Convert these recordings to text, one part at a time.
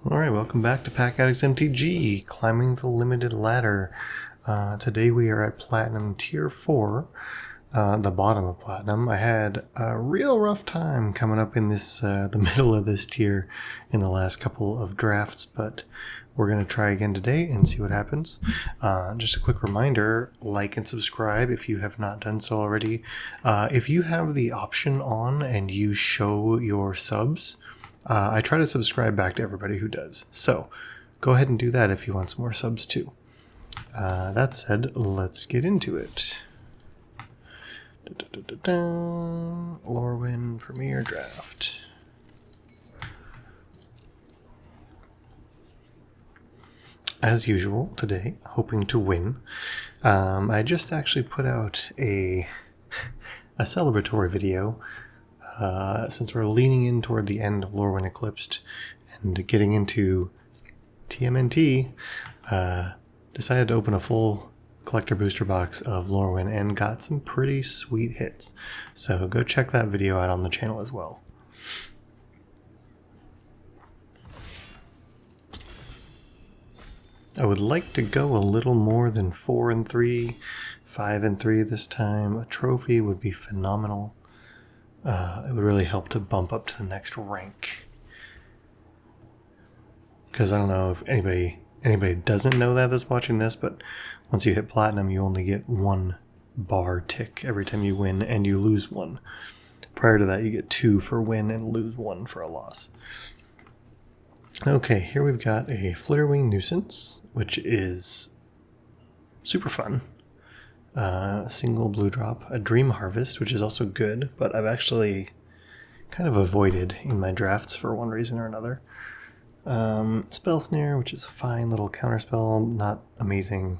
Alright, welcome back to PackAddictsMTG, climbing the limited ladder. Today we are at Platinum Tier 4, the bottom of Platinum. I had a real rough time coming up in this the middle of this tier in the last couple of drafts, but we're going to try again today and see what happens. Just a quick reminder, like and subscribe if you have not done so already. If you have the option on and you show your subs, I try to subscribe back to everybody who does. So go ahead and do that if you want some more subs too. That said, let's get into it. Lorwyn Premier Draft. As usual today, hoping to win. I just actually put out a celebratory video. Since we're leaning in toward the end of Lorwyn Eclipsed and getting into TMNT, decided to open a full collector booster box of Lorwyn and got some pretty sweet hits. So go check that video out on the channel as well. I would like to go a little more than 4 and 3, 5 and 3 this time. A trophy would be phenomenal. It would really help to bump up to the next rank. Because I don't know if anybody doesn't know that's watching this, but once you hit platinum, you only get 1 bar tick every time you win, and you lose 1. Prior to that, you get 2 for win and lose 1 for a loss. Okay, here we've got a Flitterwing Nuisance, which is super fun. A single blue drop, a Dream Harvest, which is also good, but I've actually kind of avoided in my drafts for one reason or another. Spell Snare, which is a fine little counterspell, not amazing.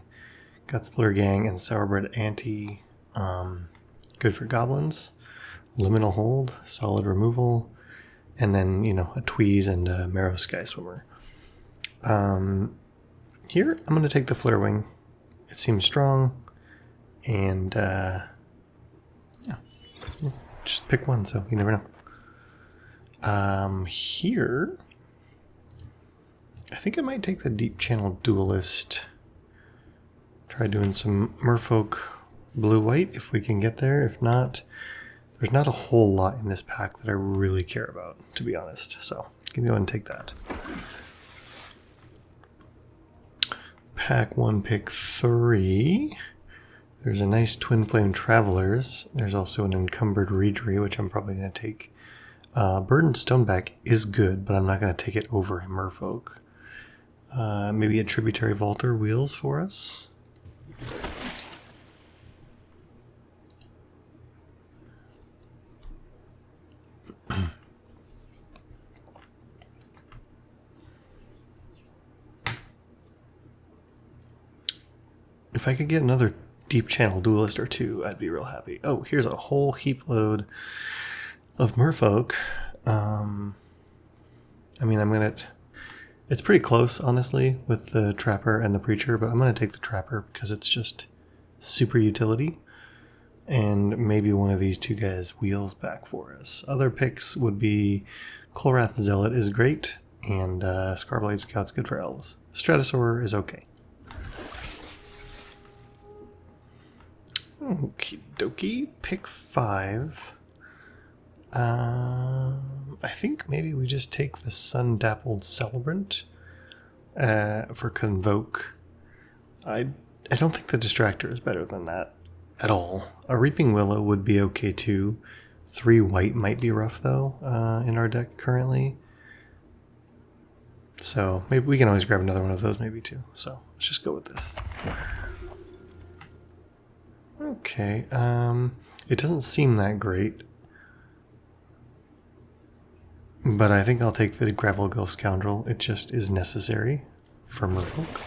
Gut Splitter Gang and Sourbread Ante, good for goblins. Liminal Hold, solid removal, and then, a Tweeze and a Marrow Sky Swimmer. Here, I'm going to take the Flitterwing. It seems strong. And, yeah, just pick one, so you never know. Here, I think I might take the Deep Channel Duelist. Try doing some Merfolk blue-white if we can get there. If not, there's not a whole lot in this pack that I really care about, to be honest. So, can go ahead and take that. Pack 1, pick 3. There's a nice Twin Flame Travelers. There's also an Encumbered Reedry, which I'm probably going to take. Burdened Stoneback is good, but I'm not going to take it over a Merfolk. Maybe a Tributary Vaulter Wheels for us. If I could get another Deep Channel Duelist or 2, I'd be real happy. Oh, here's a whole heap load of Merfolk. It's pretty close, honestly, with the Trapper and the Preacher, but I'm going to take the Trapper because it's just super utility. And maybe one of these 2 guys wheels back for us. Other picks would be Kolrath Zealot is great, and Scarblade Scout's good for elves. Stratosaur is okay. Okie dokie, pick 5. I think maybe we just take the Sun Dappled Celebrant for Convoke. I don't think the Distractor is better than that at all. A Reaping Willow would be okay too. 3 white might be rough though in our deck currently. So maybe we can always grab another one of those maybe too. So let's just go with this. Okay, it doesn't seem that great, but I think I'll take the Gravelgill Scoundrel. It just is necessary for Merfolk.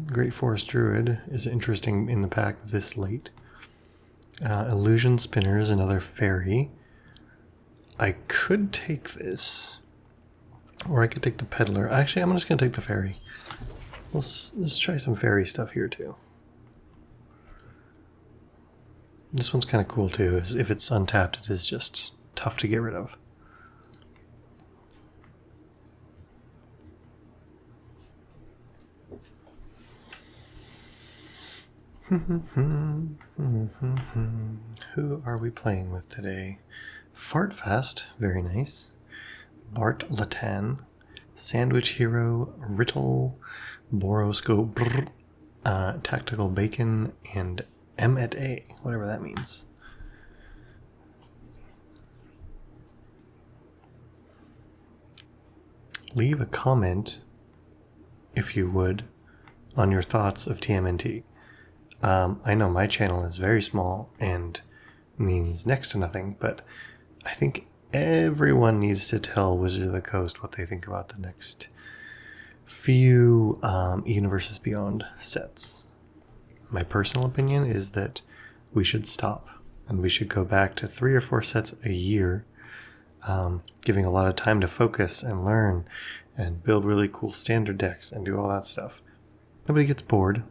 Great Forest Druid is interesting in the pack this late. Illusion Spinner is another fairy. I could take this, or I could take the Peddler. Actually, I'm just going to take the fairy. Let's try some fairy stuff here too. This one's kind of cool too. If it's untapped, it is just tough to get rid of. Who are we playing with today? Fartfast, very nice. Bart Latan, Sandwich Hero, Riddle, Boroscope, Tactical Bacon, and M@A, whatever that means. Leave a comment, if you would, on your thoughts of TMNT. I know my channel is very small and means next to nothing, but I think everyone needs to tell Wizards of the Coast what they think about the next few Universes Beyond sets. My personal opinion is that we should stop and we should go back to 3 or 4 sets a year, giving a lot of time to focus and learn and build really cool standard decks and do all that stuff. Nobody gets bored.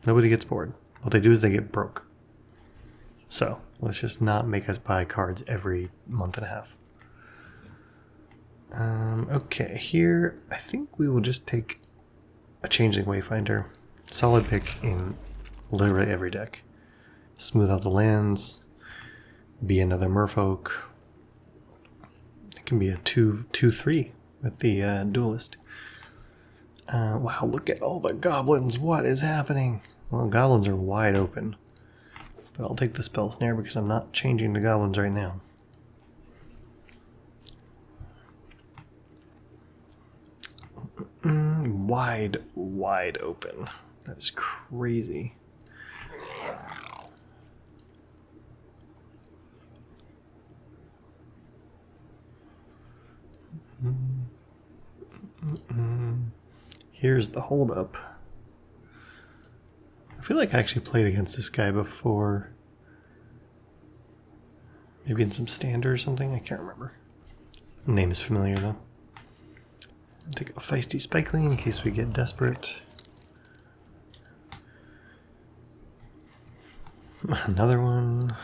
Nobody gets bored. What they do is they get broke. So let's just not make us buy cards every month and a half. Okay, here I think we will just take a Changeling Wayfinder. Solid pick in literally every deck. Smooth out the lands. Be another Merfolk. It can be a 2/3 with the Duelist. Wow, look at all the goblins. What is happening? Well, goblins are wide open. But I'll take the Spell Snare because I'm not changing to goblins right now. Wide open. That is crazy. Here's the holdup. I feel like I actually played against this guy before. Maybe in some standard or something, I can't remember. The name is familiar though. I'll take a Feisty Spikeling in case we get desperate. Another one.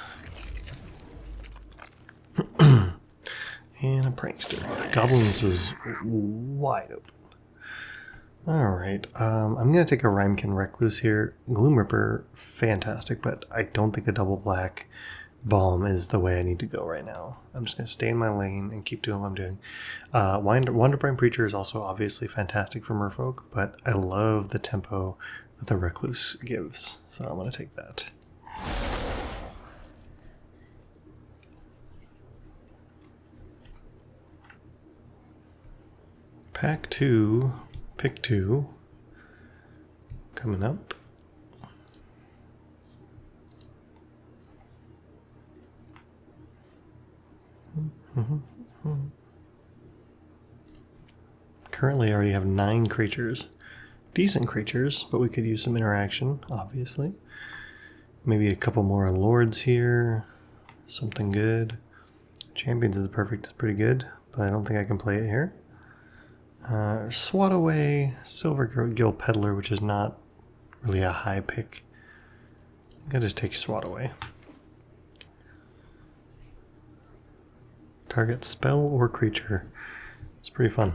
And a Prankster. Goblins was wide open. Alright, I'm going to take a Rhymekin Recluse here. Gloom Ripper, fantastic, but I don't think a double black bomb is the way I need to go right now. I'm just going to stay in my lane and keep doing what I'm doing. Wonderprime Preacher is also obviously fantastic for Merfolk, but I love the tempo that the Recluse gives, so I'm going to take that. Pack 2, pick 2, coming up. Currently I already have 9 creatures. Decent creatures, but we could use some interaction, obviously. Maybe a couple more lords here. Something good. Champions is perfect, it's pretty good, but I don't think I can play it here. Swat Away, Silver Gill Peddler, which is not really a high pick. I just take Swat Away. Target spell or creature. It's pretty fun.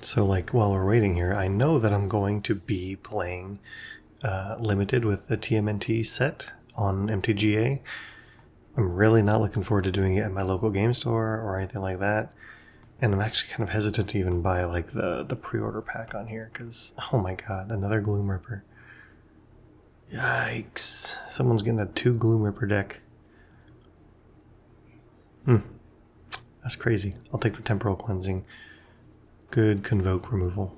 So like while we're waiting here, I know that I'm going to be playing Limited with the TMNT set on MTGA. I'm really not looking forward to doing it at my local game store or anything like that. And I'm actually kind of hesitant to even buy like the pre-order pack on here because, oh my god, another Gloom Ripper. Yikes. Someone's getting a 2 Gloom Ripper deck. That's crazy. I'll take the Temporal Cleansing. Good Convoke removal.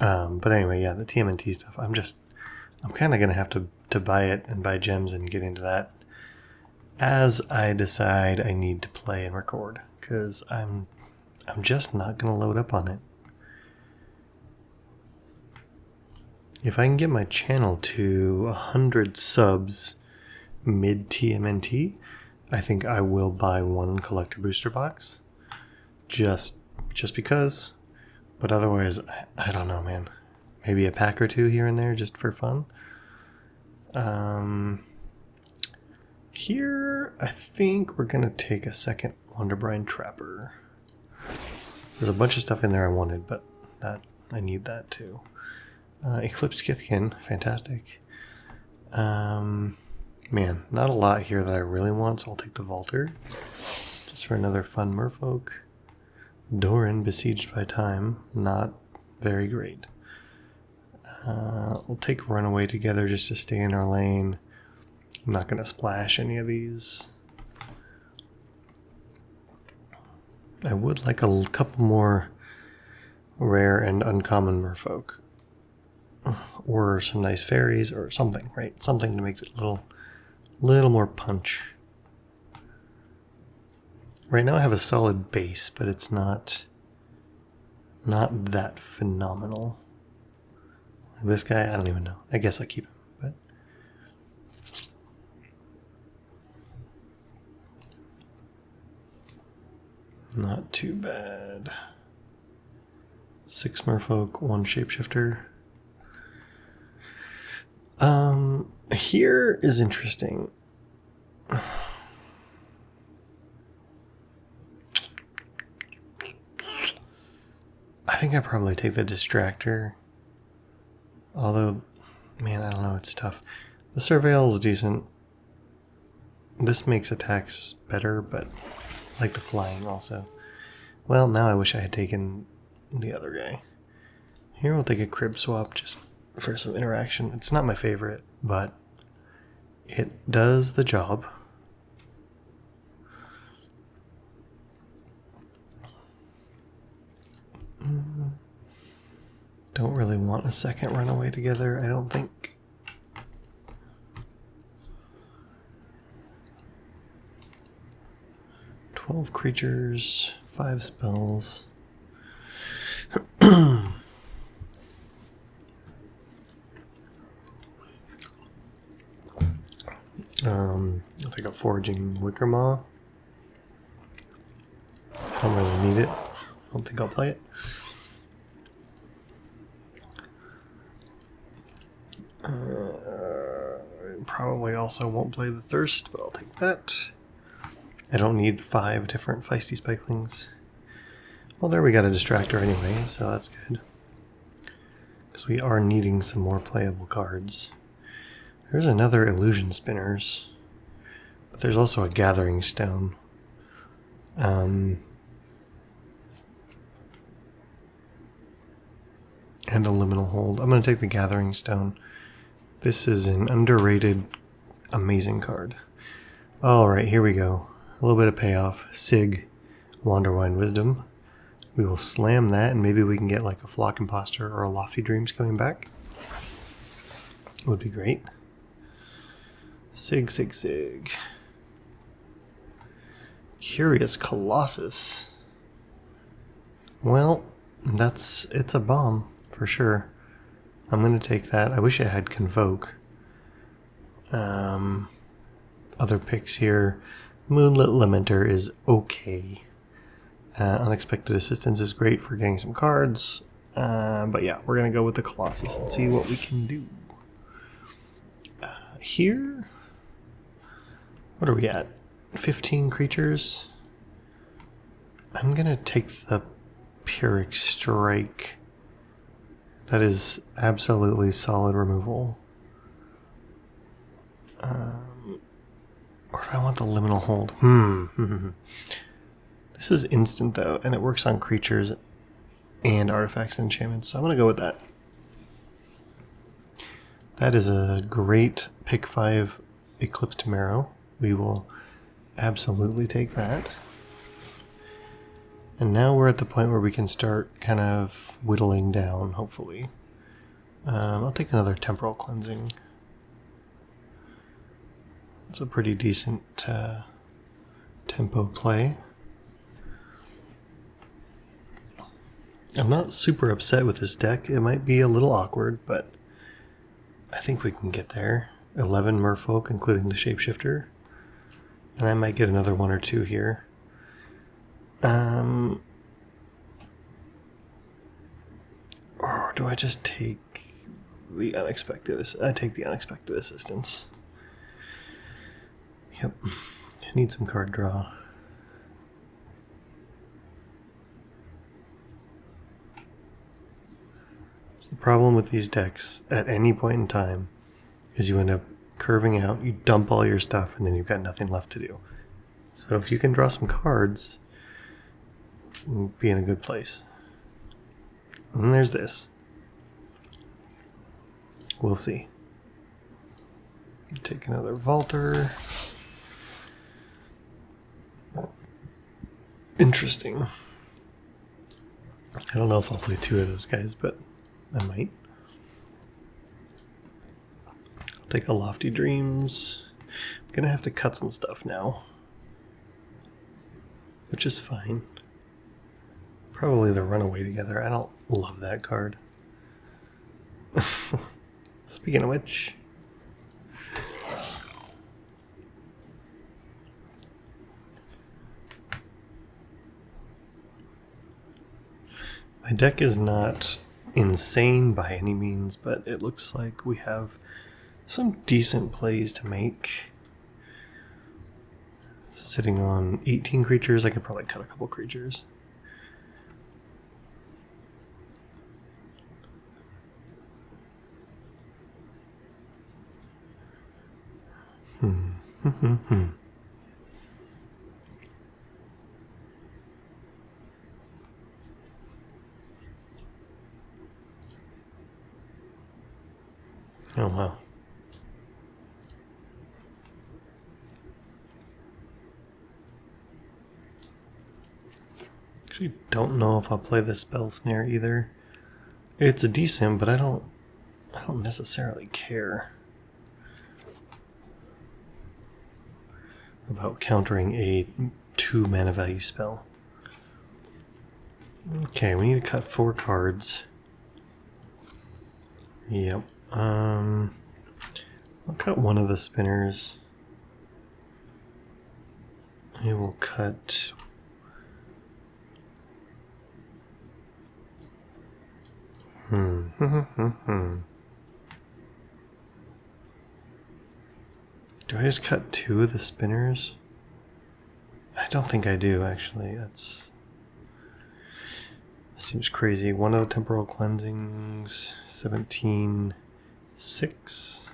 But anyway, yeah, the TMNT stuff, I'm kind of going to have to buy it and buy gems and get into that as I decide I need to play and record, because I'm just not going to load up on it. If I can get my channel to 100 subs mid TMNT, I think I will buy 1 collector booster box. Just because But otherwise, I don't know, man. Maybe a pack or two here and there just for fun. Here, I think we're going to take a second Wonderbrine Trapper. There's a bunch of stuff in there I wanted, but I need that too. Eclipsed Kithkin, fantastic. Man, not a lot here that I really want, so I'll take the Vaulter. Just for another fun Merfolk. Doran, Besieged by Time, not very great. We'll take Runaway Together just to stay in our lane. I'm not going to splash any of these. I would like a couple more rare and uncommon Merfolk. Or some nice fairies or something, right? Something to make it a little more punch. Right now I have a solid base, but it's not that phenomenal. This guy, I don't even know. I guess I'll keep him, but not too bad. 6 Merfolk, 1 Shapeshifter. Here is interesting. I think I probably take the Distractor. Although, man, I don't know, it's tough. The Surveil is decent. This makes attacks better, but I like the flying also. Well, now I wish I had taken the other guy. Here we'll take a Crib Swap just for some interaction. It's not my favorite, but it does the job. Don't really want a second Runaway Together, I don't think. "12 creatures, 5 spells." I'll take a Foraging Wickermaw. I don't really need it. I don't think I'll play it. Probably also won't play the Thirst, but I'll take that. I don't need 5 different Feisty Spikelings. Well, there we got a Distractor anyway, so that's good. Because we are needing some more playable cards. There's another Illusion Spinners. But there's also a Gathering Stone. And a Liminal Hold. I'm going to take the Gathering Stone. This is an underrated, amazing card. Alright, here we go. A little bit of payoff. Sig, Wanderwine Wisdom. We will slam that, and maybe we can get like a Flock Imposter or a Lofty Dreams coming back. Would be great. Sig, Sig, Sig. Curious Colossus. Well, it's a bomb, for sure. I'm going to take that. I wish I had Convoke. Other picks here. Moonlit Lamenter is okay. Unexpected Assistance is great for getting some cards. But yeah, we're going to go with the Colossus and see what we can do. Here, what are we at? 15 creatures. I'm going to take the Pyrrhic Strike. That is absolutely solid removal. Or do I want the Liminal Hold? This is instant though, and it works on creatures and artifacts and enchantments, so I'm going to go with that. That is a great pick 5 Eclipsed Marrow. We will absolutely take that. And now we're at the point where we can start kind of whittling down, hopefully. I'll take another Temporal Cleansing. It's a pretty decent tempo play. I'm not super upset with this deck. It might be a little awkward, but I think we can get there. 11 Merfolk, including the Shapeshifter. And I might get another 1 or 2 here. do I just take the unexpected? I take the unexpected assistance. Yep. Need some card draw. So the problem with these decks at any point in time is you end up curving out, you dump all your stuff, and then you've got nothing left to do. So if you can draw some cards, you'll be in a good place. And then there's this. We'll see. Take another Vaulter. Interesting. I don't know if I'll play two of those guys, but I might. I'll take a Lofty Dreams. I'm gonna have to cut some stuff now, which is fine. Probably the Runaway Together. I don't love that card. Speaking of which, my deck is not insane by any means, but it looks like we have some decent plays to make. Sitting on 18 creatures, I could probably cut a couple creatures. Oh wow. Actually don't know if I'll play the Spell Snare either. It's decent, but I don't necessarily care about countering a 2 mana value spell. Okay, we need to cut 4 cards. Yep. I'll cut one of the spinners. I will cut Do I just cut 2 of the spinners? I don't think I do, actually. That seems crazy. One of the temporal cleansings, 17, 6.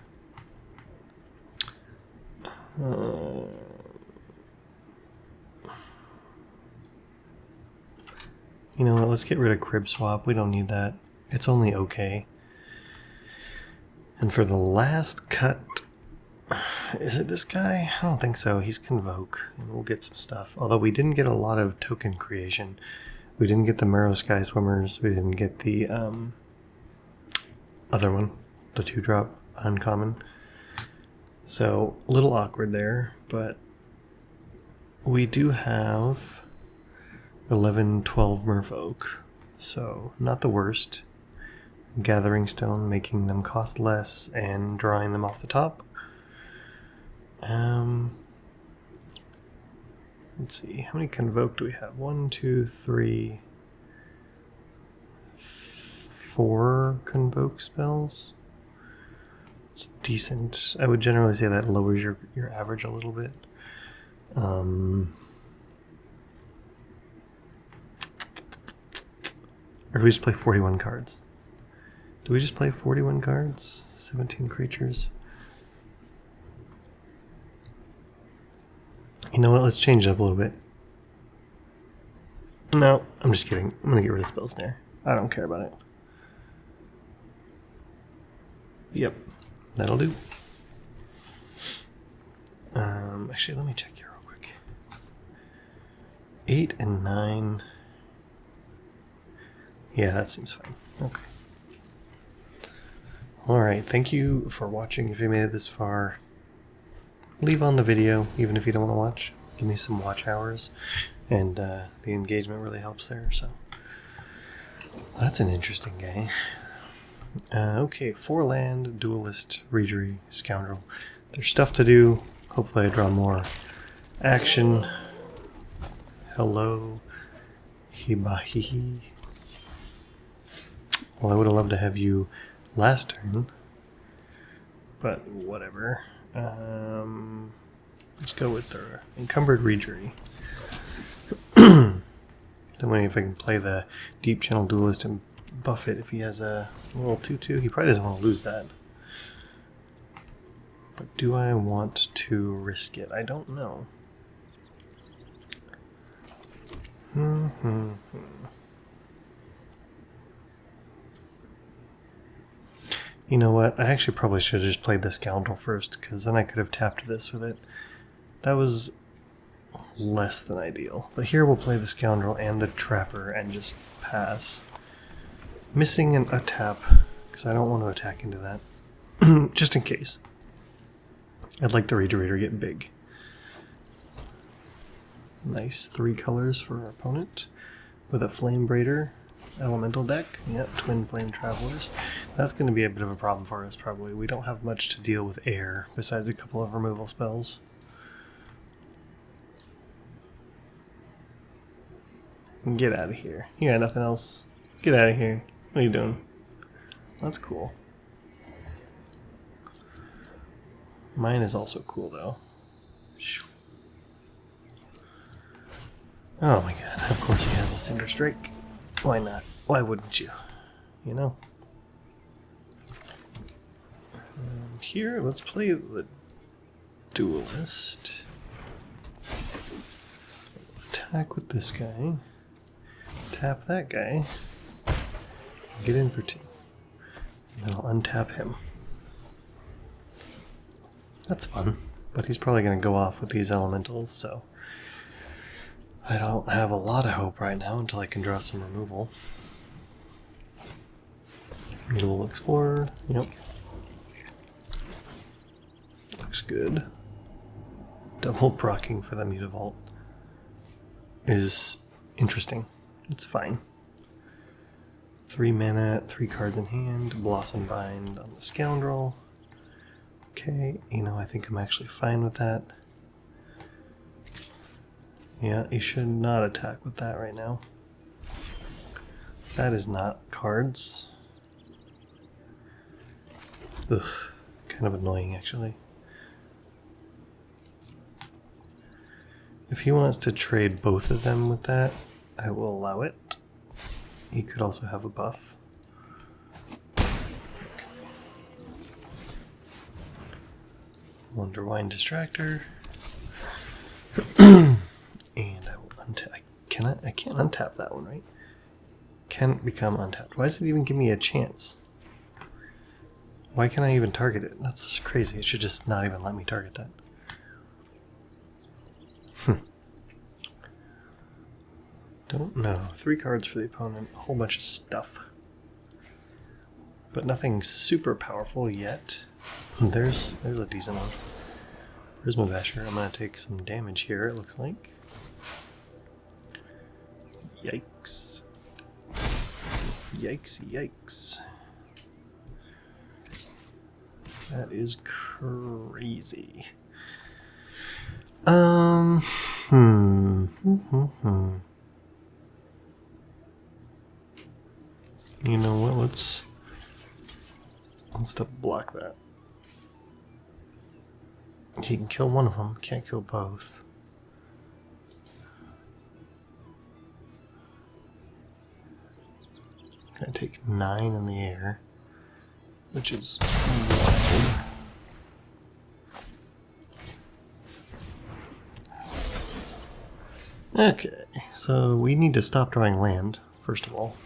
You know what, let's get rid of Crib Swap. We don't need that. It's only okay. And for the last cut, is it this guy? I don't think so. He's Convoke, and we'll get some stuff. Although we didn't get a lot of token creation. We didn't get the Marrow Sky Swimmers. We didn't get the other one, the 2-drop uncommon. So, a little awkward there, but we do have 11, 12 Merfolk, so not the worst. Gathering Stone, making them cost less, and drawing them off the top. Let's see, how many Convoke do we have? 1, 2, 3, 4 Convoke spells. It's decent. I would generally say that lowers your average a little bit. Or do we just play 41 cards? Do we just play 41 cards? 17 creatures? You know what, let's change it up a little bit. No, I'm just kidding. I'm gonna get rid of Spell Snare. I don't care about it. Yep, that'll do. Actually, let me check here real quick. 8 and 9. Yeah, that seems fine. Okay. Alright, thank you for watching. If you made it this far, leave on the video, even if you don't want to watch. Give me some watch hours, and the engagement really helps there, so. That's an interesting guy. Okay, 4 land, Duelist, Reejery, Scoundrel. There's stuff to do. Hopefully I draw more action. Hello, Hibahihi. Well, I would have loved to have you last turn, but whatever. Let's go with the Encumbered Rejury. Then if I can play the Deep Channel Duelist and buff it if he has a little 2/2. He probably doesn't want to lose that. But do I want to risk it? I don't know. You know what? I actually probably should have just played the Scoundrel first, because then I could have tapped this with it. That was less than ideal. But here we'll play the Scoundrel and the Trapper and just pass. Missing a tap, because I don't want to attack into that. Just in case. I'd like the Rejury to get big. Nice 3 colors for our opponent. With a Flame Braider elemental deck. Yep, Twin Flame Travelers. That's going to be a bit of a problem for us, probably. We don't have much to deal with air, besides a couple of removal spells. Get out of here. You got nothing else? Get out of here. What are you doing? That's cool. Mine is also cool, though. Oh my god, of course he has a Cinder Strike. Why not? Why wouldn't you? You know? Here, let's play the Duelist. Attack with this guy. Tap that guy. Get in for 2. And then I'll untap him. That's fun. But he's probably going to go off with these elementals, so I don't have a lot of hope right now until I can draw some removal. Mutable Explorer, yep. Looks good. Double procking for the Mutavault is interesting. It's fine. 3 mana, 3 cards in hand, Blossom Bind on the Scoundrel. Okay, you know, I think I'm actually fine with that. Yeah, you should not attack with that right now. That is not cards. Ugh, kind of annoying actually. If he wants to trade both of them with that, I will allow it. He could also have a buff. Wonderwine Distractor. And I will untap. I can't untap that one, right? Can become untapped. Why does it even give me a chance? Why can't I even target it? That's crazy. It should just not even let me target that. Don't know. 3 cards for the opponent. A whole bunch of stuff. But nothing super powerful yet. There's a decent one. Prisma Basher. I'm going to take some damage here, it looks like. Yikes. Yikes, yikes. That is crazy. You know what, let's block that. He can kill one of them, can't kill both. Gonna take 9 in the air, which is wild. Okay, so we need to stop drawing land, first of all.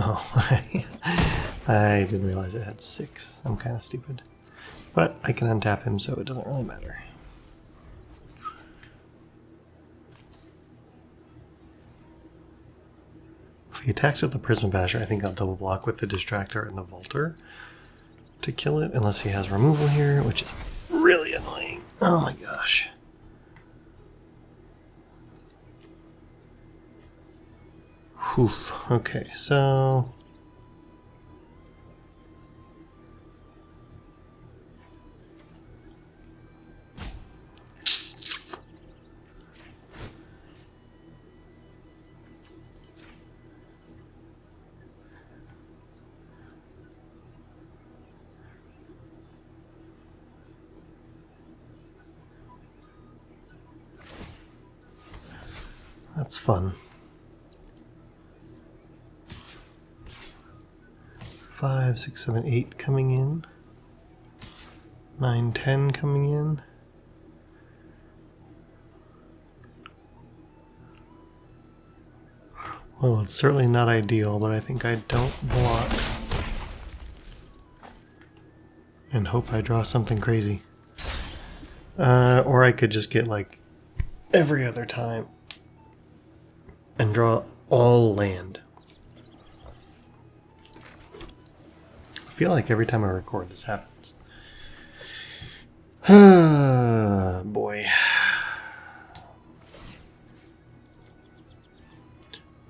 Oh, I didn't realize it had 6. I'm kind of stupid. But I can untap him, so it doesn't really matter. If he attacks with the Prisma Basher, I think I'll double block with the Distractor and the Vaulter to kill it, unless he has removal here, which is really annoying. Oh my gosh. Whew. Okay, so That's fun. 5, 6, 7, 8 coming in. 9, 10 coming in. Well, it's certainly not ideal, but I think I don't block. And hope I draw something crazy. Or I could just get like every other time and draw all land. I feel like every time I record this happens. Boy.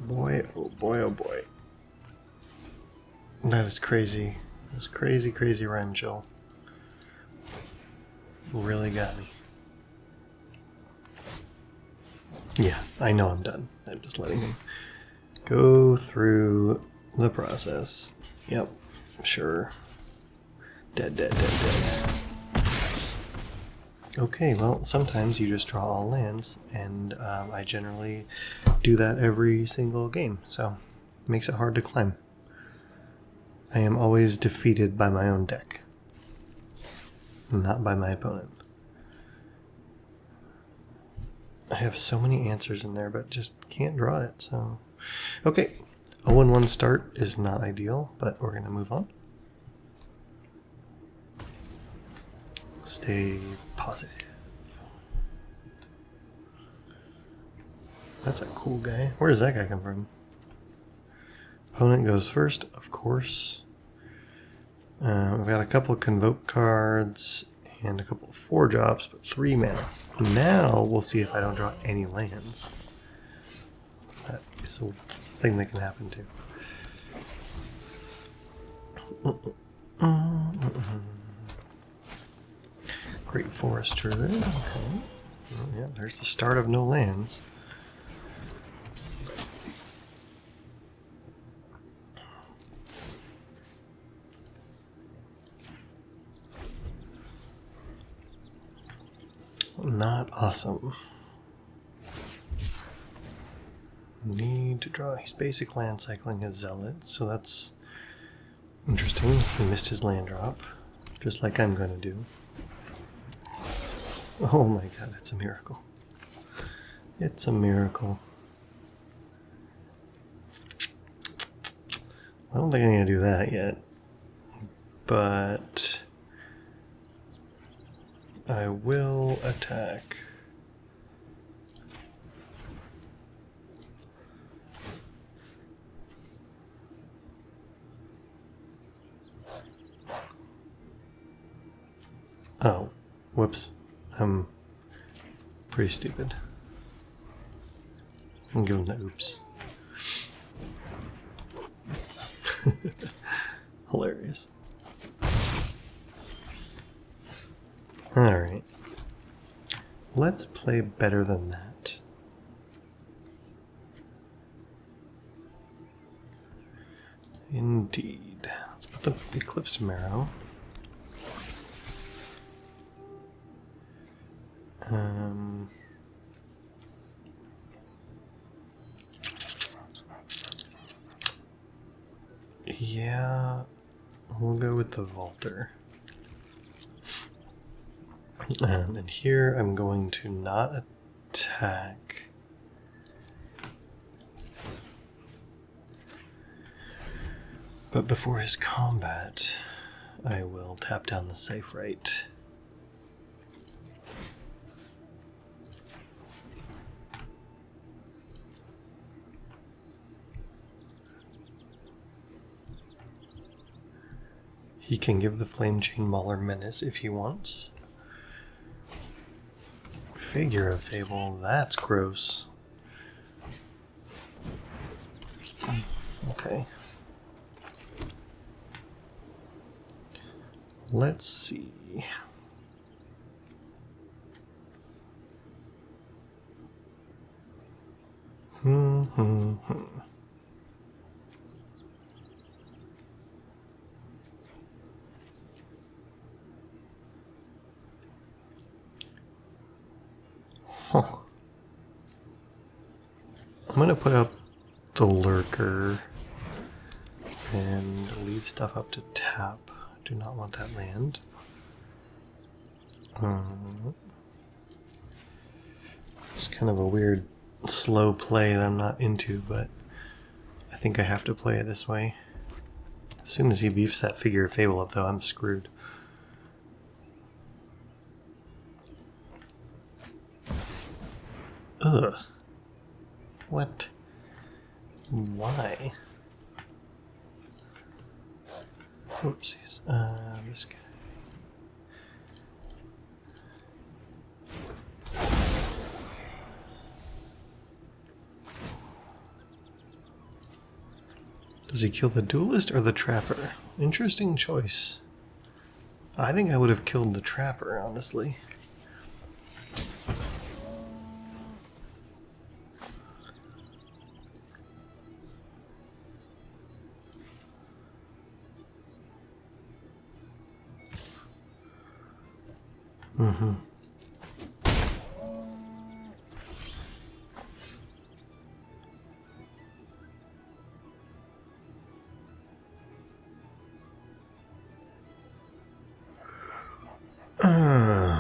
Boy, oh boy, oh boy. That is crazy. That's crazy, crazy rhyme chill. Really got me. Yeah, I know I'm done. I'm just letting him go through the process. Yep, sure. Dead, dead, dead, dead. Okay, well, sometimes you just draw all lands, and I generally do that every single game, so it makes it hard to climb. I am always defeated by my own deck, not by my opponent. I have so many answers in there, but just can't draw it, so... Okay, a 1-1 start is not ideal, but we're going to move on. Stay positive. That's a cool guy. Where does that guy come from? Opponent goes first, of course. We've got a couple of Convoke cards and a couple of 4-drops, but 3 mana. Now we'll see if I don't draw any lands. That is a thing that can happen too. Great Forest Druid. Okay. Well, yeah, there's the start of no lands. Not awesome. Need to draw. He's basic land cycling his Zealot, so that's interesting. He missed his land drop, just like I'm going to do. Oh my god, it's a miracle. It's a miracle. I don't think I'm going to do that yet, but I will attack. Oh, whoops. I'm pretty stupid. I'll give him the oops. Hilarious. Alright. Let's play better than that. Indeed. Let's put the Eclipsed Marrow. Yeah, we'll go with the Vaulter. And here I'm going to not attack. But before his combat, I will tap down the safe right. He can give the Flame Chain Mauler Menace if he wants. Figure of Fable, that's gross. Okay. Let's see. Huh. going to put out the lurker and leave stuff up to tap. Do not want that land. It's kind of a weird slow play that I'm not into, but I think I have to play it this way. As soon as he beefs that Figure of Fable up though, I'm screwed. Ugh. What? Why? Oopsies. This guy. Does he kill the duelist or the trapper? Interesting choice. I think I would have killed the trapper, honestly.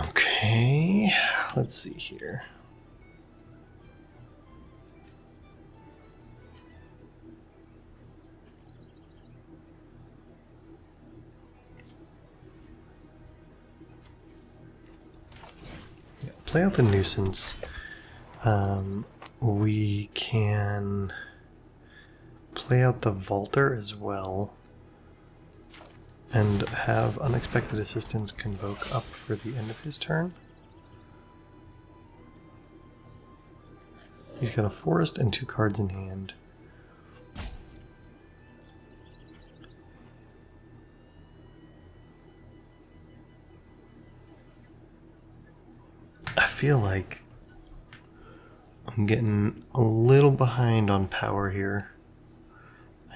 Okay, let's see here. Yeah, play out the nuisance. We can play out the Vaulter as well. And have Unexpected Assistance convoke up for the end of his turn. He's got a forest and 2 cards in hand. I feel like I'm getting a little behind on power here.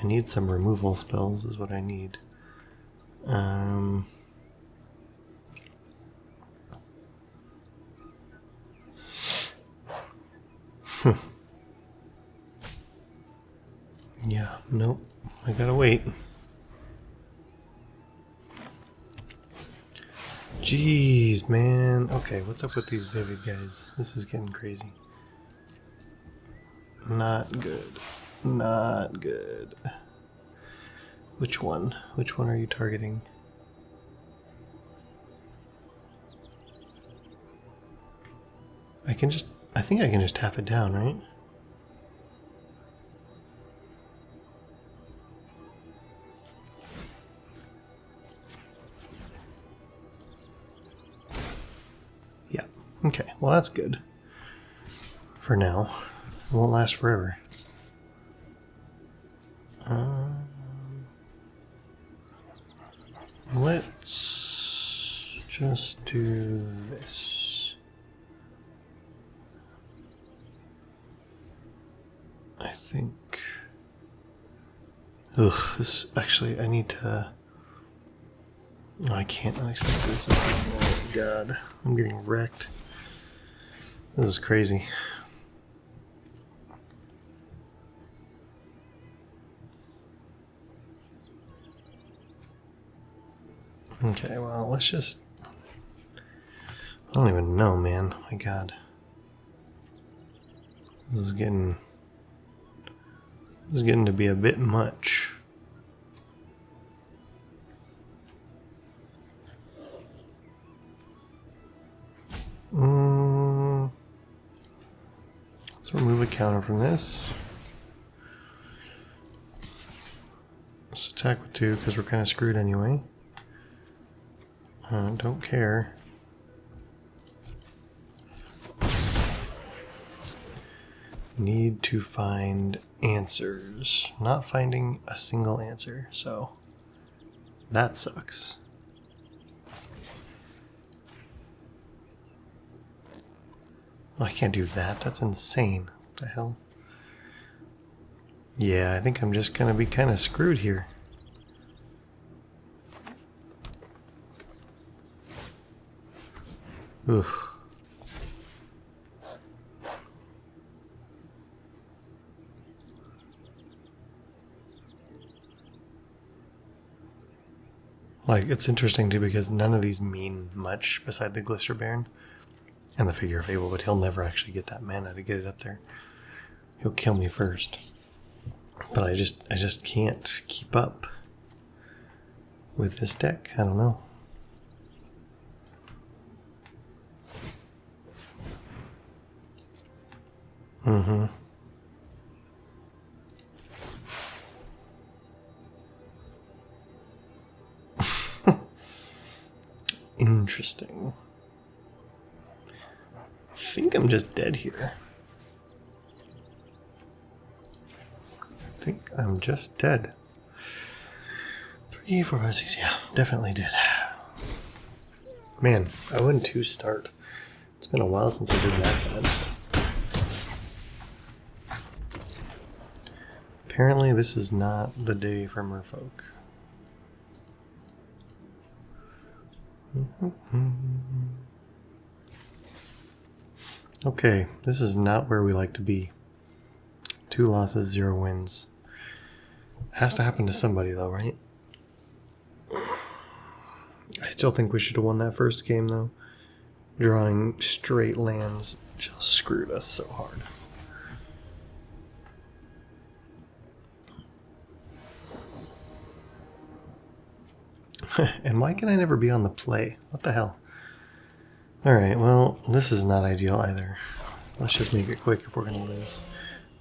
I need some removal spells is what I need. Yeah, nope. I gotta wait. Jeez, man. Okay, what's up with these Vivid guys? This is getting crazy. Not good. Not good. Which one? Which one are you targeting? I think I can just tap it down, right? Yeah. Okay, well that's good. For now. It won't last forever. Let's just do this. I think... Ugh, this... Actually, I need to... No, I can't unexpected assistance. Oh my god. I'm getting wrecked. This is crazy. Okay, well, let's just... I don't even know, man. My god. This is getting to be a bit much. Let's remove a counter from this. Let's attack with 2 because we're kind of screwed anyway. Don't care. Need to find answers. Not finding a single answer, so that sucks. Oh, I can't do that. That's insane. What the hell? Yeah, I think I'm just gonna be kind of screwed here. Oof. Like, it's interesting too because none of these mean much beside the Glister Baron and the Figure of Fable, but he'll never actually get that mana to get it up there. He'll kill me first. But I just can't keep up with this deck. I don't know. Mm-hmm. Interesting. I think I'm just dead here. I think I'm just dead. 3, 4, 5, 6, yeah, definitely dead. Man, I went 2 start. It's been a while since I did that bad. Apparently this is not the day for merfolk. Okay, this is not where we like to be. 2 losses, 0 wins. Has to happen to somebody though, right? I still think we should have won that first game though. Drawing straight lands just screwed us so hard. And why can I never be on the play? What the hell? Alright, well, this is not ideal either. Let's just make it quick if we're gonna lose.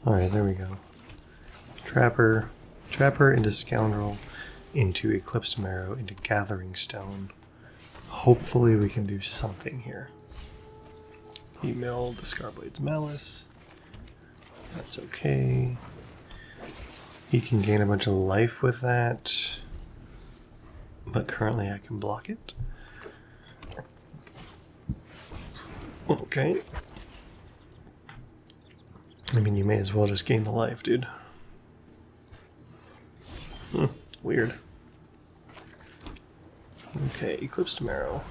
Alright, there we go. Trapper into Scoundrel, into Eclipsed Marrow, into Gathering Stone. Hopefully we can do something here. Email the Scarblade's Malice. That's okay. He can gain a bunch of life with that. But currently I can block it. Okay. I mean, you may as well just gain the life, dude. Weird. Okay, Eclipsed Marrow.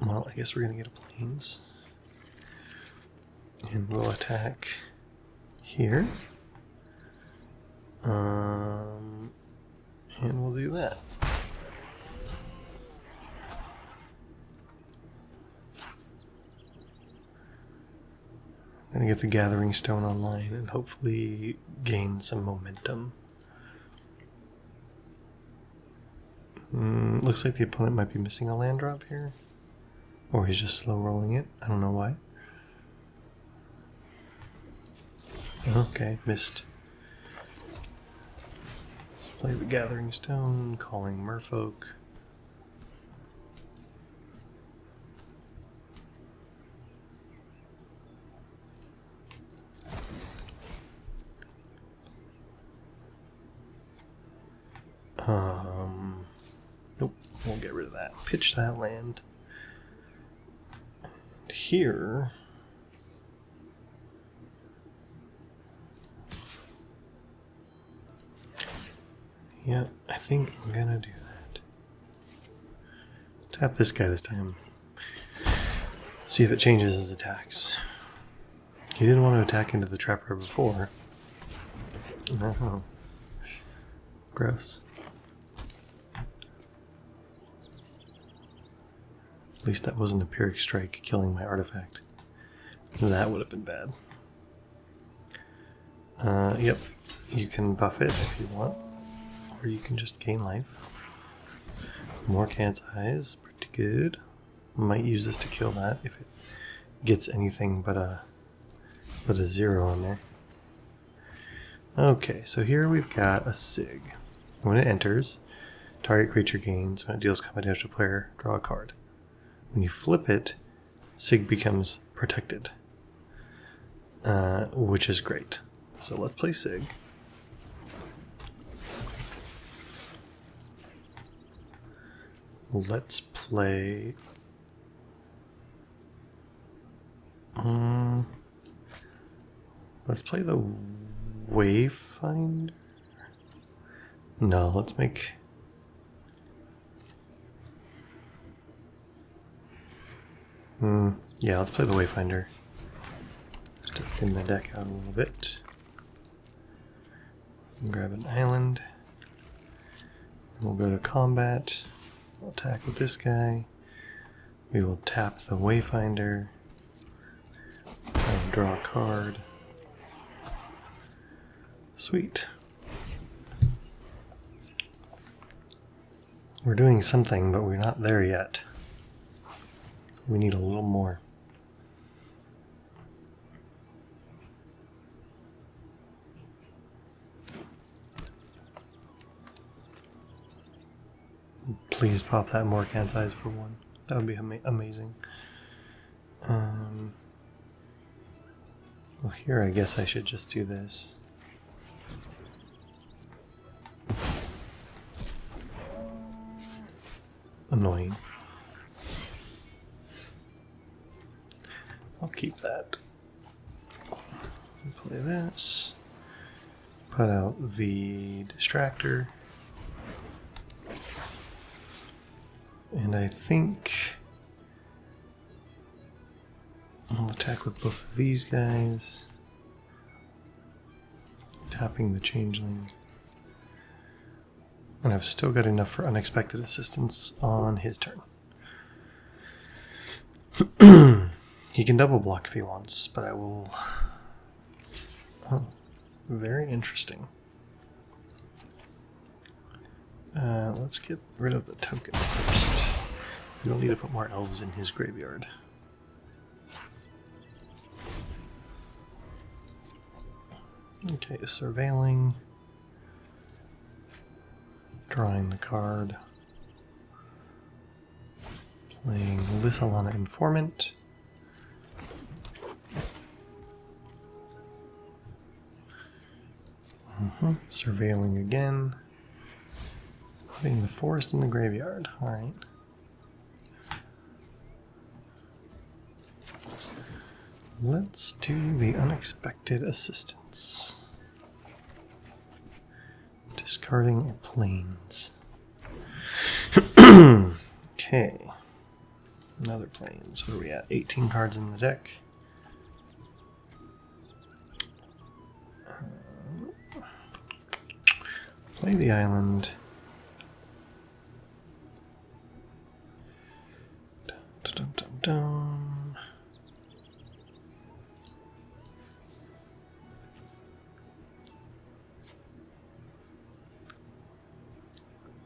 Well, I guess we're gonna get a Plains. And we'll attack here. And we'll do that. I'm gonna get the Gathering Stone online and hopefully gain some momentum. Looks like the opponent might be missing a land drop here. Or he's just slow rolling it. I don't know why. Okay, missed. Let's play the Gathering Stone, calling Merfolk. Nope, we'll get rid of that. Pitch that land. And here... yeah, I think I'm gonna do that. Tap this guy this time. See if it changes his attacks. He didn't want to attack into the Trapper before. Oh. Gross. At least that wasn't a Pyrrhic Strike killing my artifact. That would have been bad. Yep. You can buff it if you want. Or you can just gain life. More Cat's Eyes. Pretty good. Might use this to kill that if it gets anything but a 0 on there. Okay, so here we've got a Sig. When it enters, target creature gains. When it deals combat damage to a player, draw a card. When you flip it, Sig becomes protected, which is great. So let's play Sig. Let's play... let's play the Wayfinder? No, let's make... yeah, let's play the Wayfinder. Just to thin the deck out a little bit. Grab an island. We'll go to combat. We'll attack with this guy. We will tap the Wayfinder and draw a card. Sweet. We're doing something, but we're not there yet. We need a little more. Please pop that more cat eyes for one. That would be amazing. Well, here I guess I should just do this. Annoying. I'll keep that. Play this. Put out the distractor. And I think I'll attack with both of these guys. Tapping the changeling. And I've still got enough for unexpected assistance on his turn. He can double block if he wants, but I will... Oh, very interesting. Let's get rid of the token first. We don't need to put more elves in his graveyard. Okay, surveilling. Drawing the card. Playing Lissalana Informant. Surveilling again. Putting the forest in the graveyard. Alright. Let's do the unexpected assistance. Discarding planes. Okay. Another planes. What are we at? 18 cards in the deck. Play the island. Dun, dun, dun.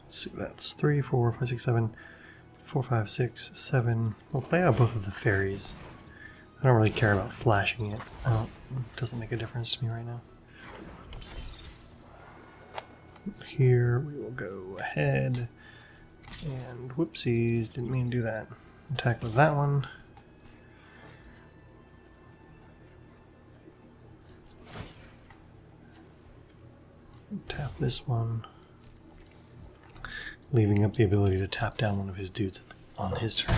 Let's see, that's 3, 4, 5, 6, 7, 4, 5, 6, 7. We'll play out both of the fairies. I don't really care about flashing it. It doesn't make a difference to me right now. Here we will go ahead and whoopsies, didn't mean to do that. Attack with that one. Tap this one. Leaving up the ability to tap down one of his dudes on his turn.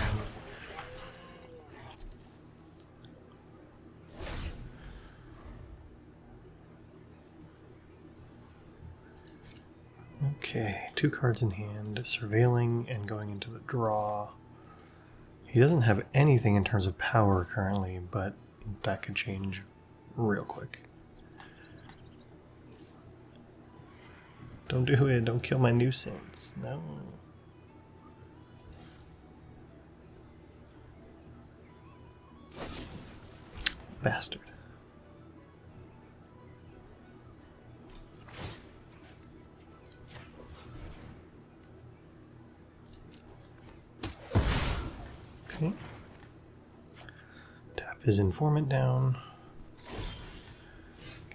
Okay, 2 cards in hand, surveilling and going into the draw. He doesn't have anything in terms of power currently, but that could change real quick. Don't do it, don't kill my nuisance. No. Bastard. Okay. Tap his informant down.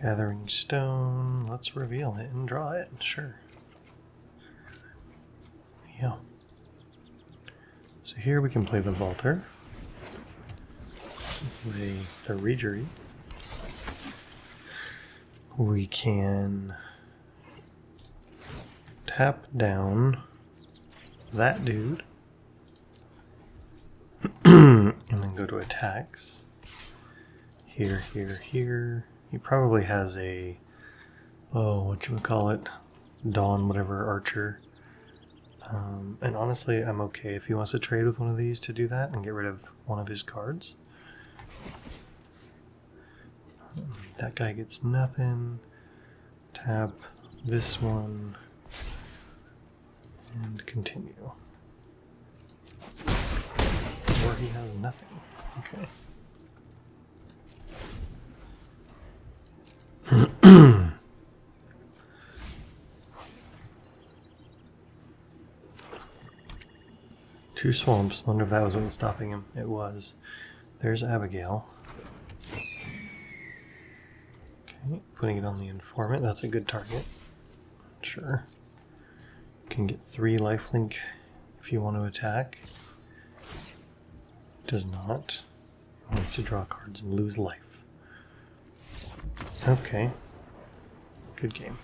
Gathering stone. Let's reveal it and draw it. Sure. Yeah. So here we can play the Vaulter. Play the Regery. We can tap down that dude. And then go to attacks. Here, here, here. He probably has a, whatchamacallit, Dawn, whatever, Archer. And honestly, I'm okay if he wants to trade with one of these to do that and get rid of one of his cards. That guy gets nothing. Tap this one. And continue. Or he has nothing. Okay. Two swamps. Wonder if that was what was stopping him. It was. There's Abigail. Okay, putting it on the informant. That's a good target. Sure. Can get 3 lifelink if you want to attack. Does not. Wants to draw cards and lose life. Okay. Good game.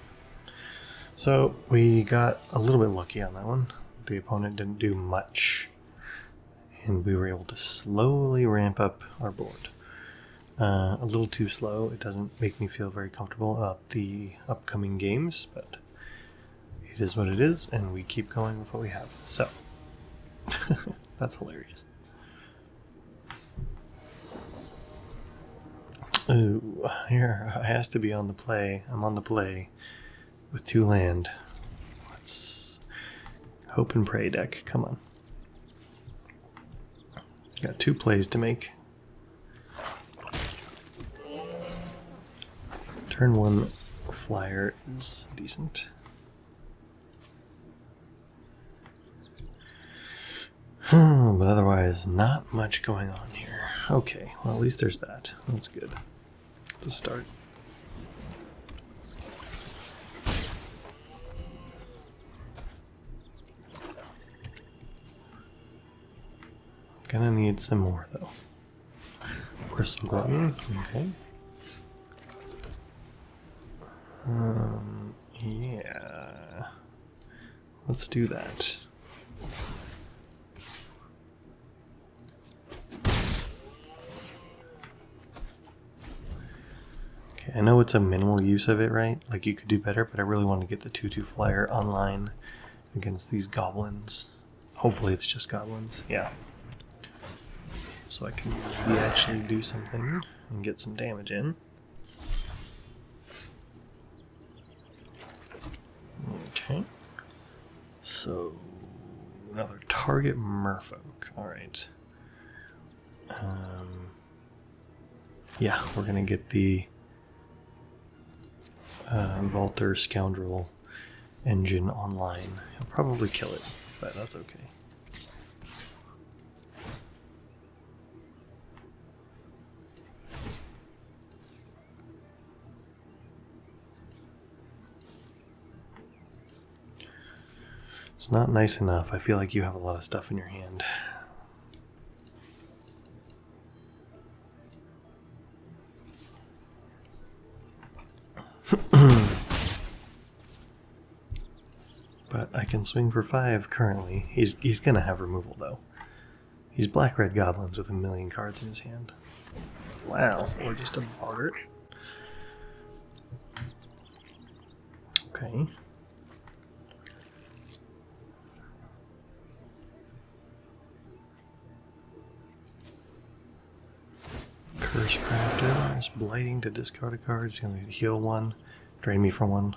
So we got a little bit lucky on that one. The opponent didn't do much, and we were able to slowly ramp up our board. A little too slow. It doesn't make me feel very comfortable about the upcoming games, but it is what it is, and we keep going with what we have. So, that's hilarious. Ooh, here, I has to be on the play. I'm on the play with 2 land. Let's hope and pray deck. Come on. Got 2 plays to make. Turn 1 flyer is decent. But otherwise, not much going on here. Okay, well at least there's that. That's good. To start. Gonna need some more though. Crystal Glutton, okay. Yeah. Let's do that. Okay, I know it's a minimal use of it, right? Like you could do better, but I really want to get the 2/2 flyer online against these goblins. Hopefully it's just goblins, yeah. So I can actually do something and get some damage in. Okay. So another target merfolk. Alright. Yeah, we're gonna get the Vaulter Scoundrel engine online. He'll probably kill it, but that's okay. It's not nice enough. I feel like you have a lot of stuff in your hand. But I can swing for 5 currently. He's gonna have removal though. He's black-red goblins with 1,000,000 cards in his hand. Wow, or just a boggart. Okay. Curse Crafted is blighting to discard a card. He's going to heal 1, drain me for 1.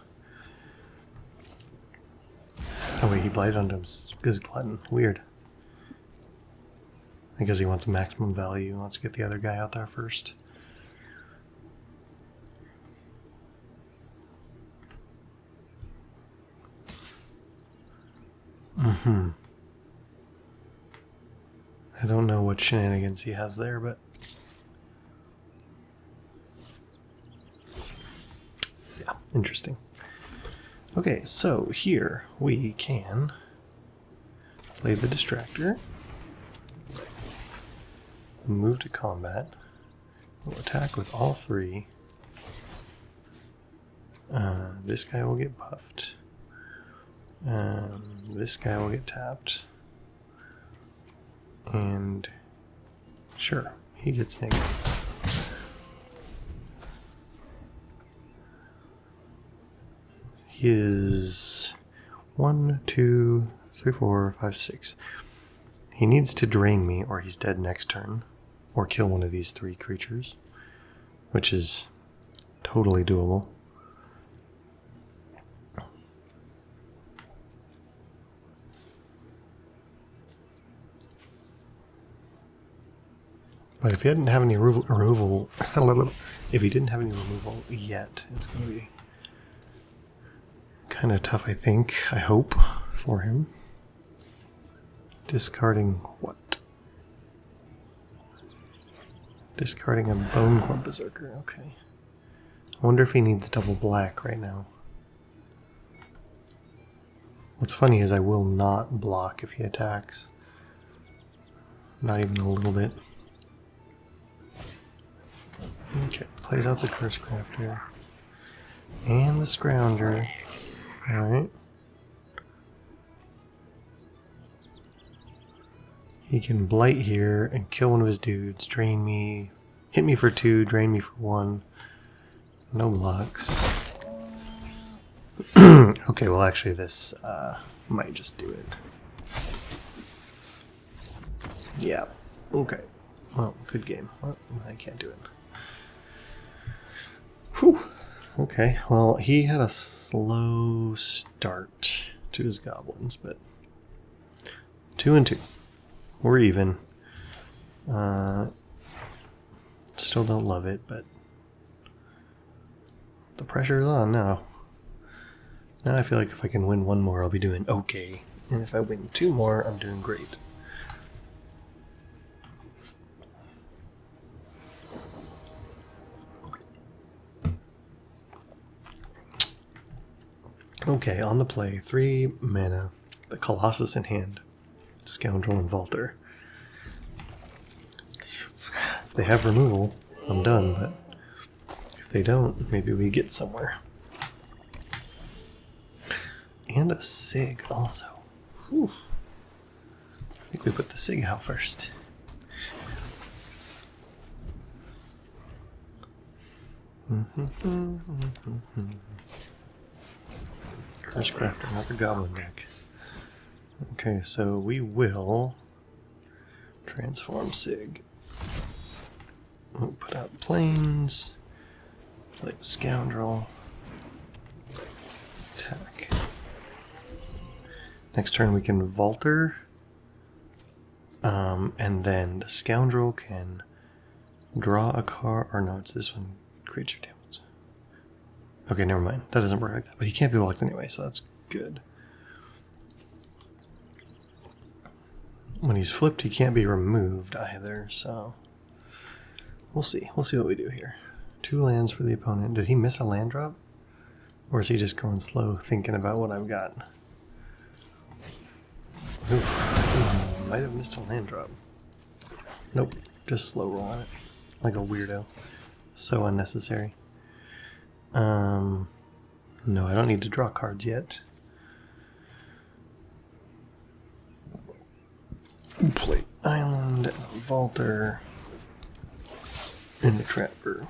Oh wait, he blighted onto his glutton. Weird. I guess he wants maximum value. Let's get the other guy out there first. I don't know what shenanigans he has there, but yeah, interesting. Okay, so here we can play the Distractor, move to combat, we'll attack with all 3. This guy will get buffed. This guy will get tapped. And sure, he gets negative. He is 1, 2, 3, 4, 5, 6. He needs to drain me or he's dead next turn. Or kill one of these 3 creatures. Which is totally doable. But if he didn't have any removal, if he didn't have any removal yet, it's going to be kind of tough, I think. I hope for him. Discarding what? Discarding a Bone Club Berserker. Okay. I wonder if he needs double black right now. What's funny is I will not block if he attacks. Not even a little bit. Okay, plays out the Curse Crafter. And the Scrounger. Alright. He can Blight here and kill one of his dudes, drain me, hit me for 2, drain me for 1. No blocks. Okay, well actually this might just do it. Yeah. Okay. Well, good game. Well, I can't do it. Whew. Okay, well, he had a slow start to his goblins, but 2 and 2. We're even. Still don't love it, but the pressure is on now. Now I feel like if I can win 1 more, I'll be doing okay. And if I win 2 more, I'm doing great. Okay, on the play, 3 mana, the Colossus in hand, Scoundrel and Vaulter. If they have removal, I'm done, but if they don't, maybe we get somewhere. And a Sig also. Whew. I think we put the Sig out first. Curse Crafter, another Goblin deck. Okay, so we will transform Sig. We'll put out Plains, like Scoundrel, attack. Next turn we can Vaulter, and then the Scoundrel can draw a card, or no, it's this one, creature damage. Okay, never mind. That doesn't work like that, but he can't be locked anyway, so that's good. When he's flipped, he can't be removed either, so we'll see. We'll see what we do here. 2 lands for the opponent. Did he miss a land drop? Or is he just going slow thinking about what I've got? Ooh, might have missed a land drop. Nope, just slow rolling it. Like a weirdo. So unnecessary. No, I don't need to draw cards yet. Play Island, Vaulter, and the Trapper.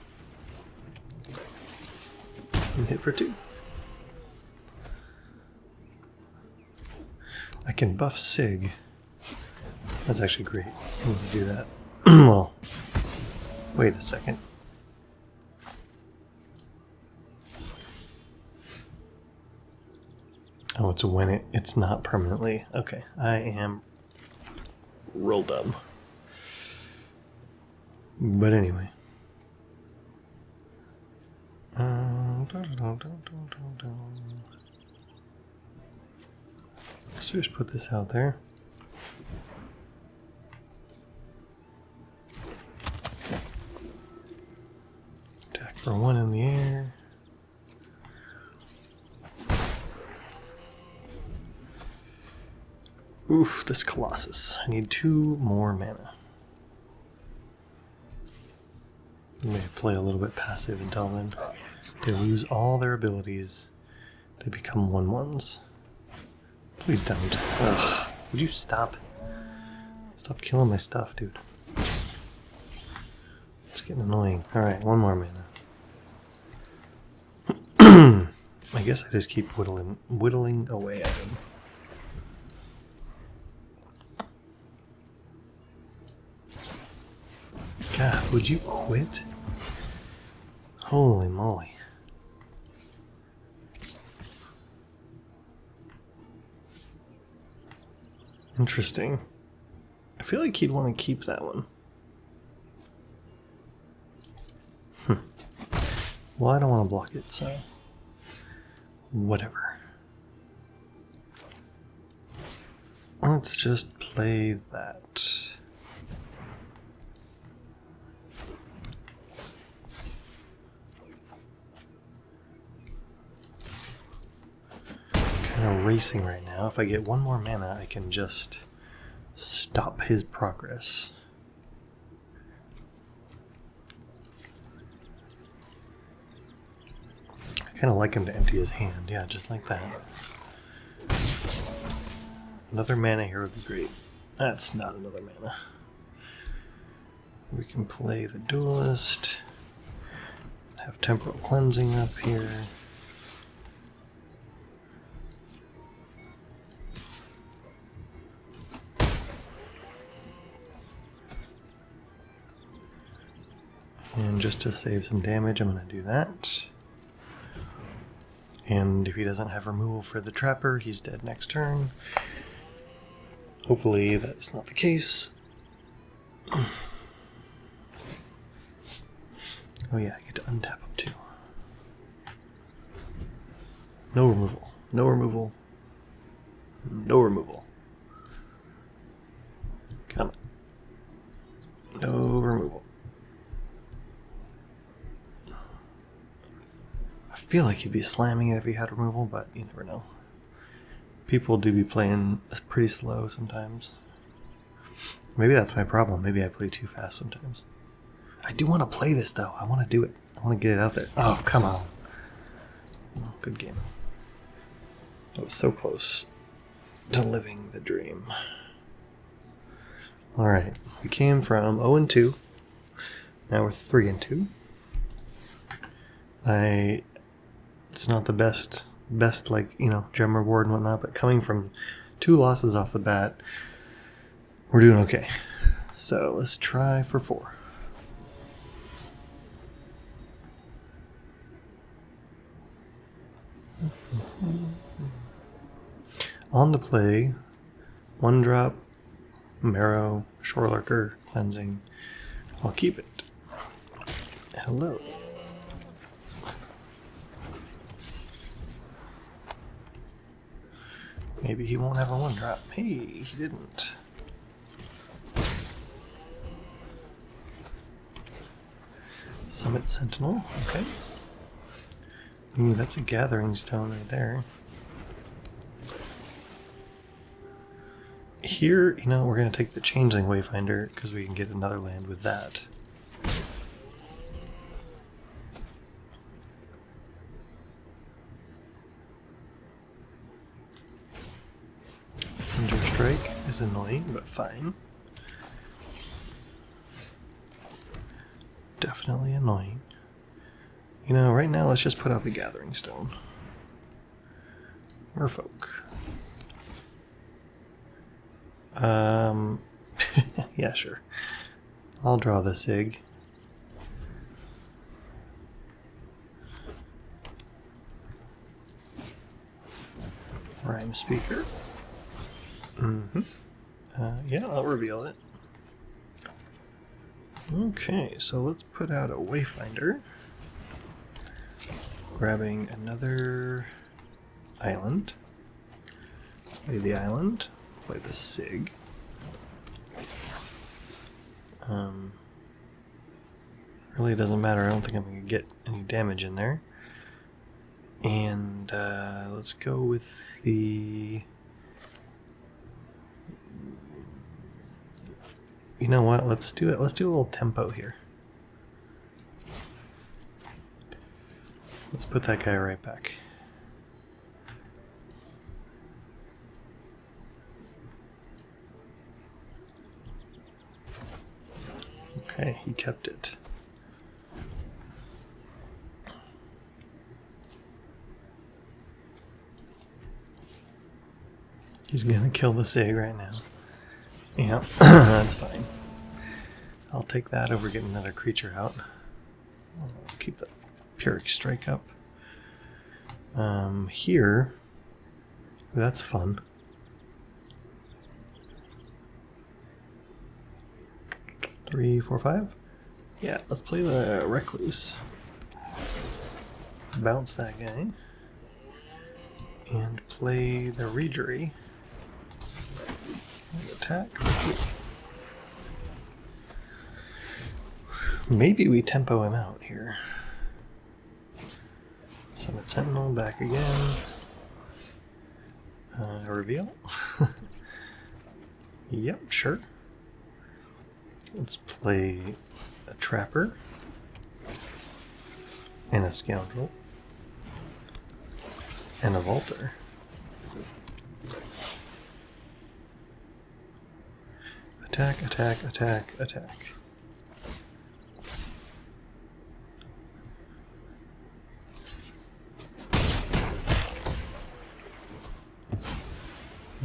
And hit for 2. I can buff Sig. That's actually great. I'm going to do that. Well, wait a second. Oh, it's when it's not permanently. Okay, I am real dumb. But anyway. So just put this out there. Attack for 1 in the air. Oof, this Colossus. I need 2 more mana. I may play a little bit passive until then. They lose all their abilities. They become 1/1s. Please don't. Ugh. Would you stop? Stop killing my stuff, dude. It's getting annoying. Alright, 1 more mana. I guess I just keep whittling away at him. God, would you quit? Holy moly. Interesting. I feel like he'd want to keep that one. Well, I don't want to block it, so whatever. Let's just play that. Kind of racing right now. If I get one more mana, I can just stop his progress. I kind of like him to empty his hand. Yeah, just like that. Another mana here would be great. That's not another mana. We can play the Duelist. Have Temporal Cleansing up here. And just to save some damage, I'm going to do that. And if he doesn't have removal for the Trapper, he's dead next turn. Hopefully that's not the case. Oh yeah, I get to untap him too. No removal. No removal. No removal. Come on. No removal. I feel like he'd be slamming it if he had removal, but you never know. People do be playing pretty slow sometimes. Maybe that's my problem. Maybe I play too fast sometimes. I do want to play this though. I want to do it. I want to get it out there. Oh, come on. Oh, good game. That was so close to living the dream. Alright, we came from 0-2. Now we're 3-2. It's not the best like, you know, gem reward and whatnot, but coming from 2 losses off the bat, we're doing okay. So let's try for 4. On the play, 1-drop, Marrow, Shore Lurker, Cleansing. I'll keep it. Hello. Maybe he won't have a 1-drop. Hey, he didn't. Summit Sentinel, okay. Ooh, that's a Gathering Stone right there. Here, you know, we're going to take the Changeling Wayfinder because we can get another land with that. Cinder Strike is annoying, but fine. Definitely annoying. You know, right now let's just put out the Gathering Stone. Merfolk. Yeah, sure. I'll draw the Sig. Rhyme Speaker. Yeah, I'll reveal it. Okay, so let's put out a Wayfinder. Grabbing another island. Play the island. Play the Sig. Really doesn't matter. I don't think I'm going to get any damage in there. And let's go with the... You know what? Let's do it. Let's do a little tempo here. Let's put that guy right back. Okay, he kept it. He's gonna kill the Sig right now. Yeah, that's fine. I'll take that over getting another creature out. I'll keep the Pyrrhic Strike up. Here, that's fun. Three, four, five. Yeah, let's play the Recluse. bounce that guy, and play the Regery. Attack. Maybe we tempo him out here. Summon Sentinel back again. Reveal. Yep, sure. Let's play a Trapper and a Scoundrel and a Vaulter. Attack, attack, attack, attack.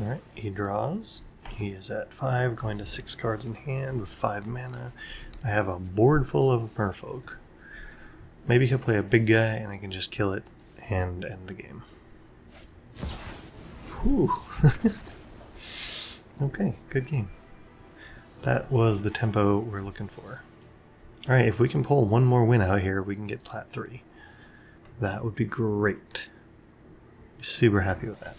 Alright, he draws. He is at 5, going to 6 cards in hand with 5 mana. I have a board full of merfolk. Maybe he'll play a big guy and I can just kill it and end the game. Whew. Okay, good game. That was the tempo we're looking for. Alright, if we can pull one more win out here, we can get Plat 3. That would be great. Super happy with that.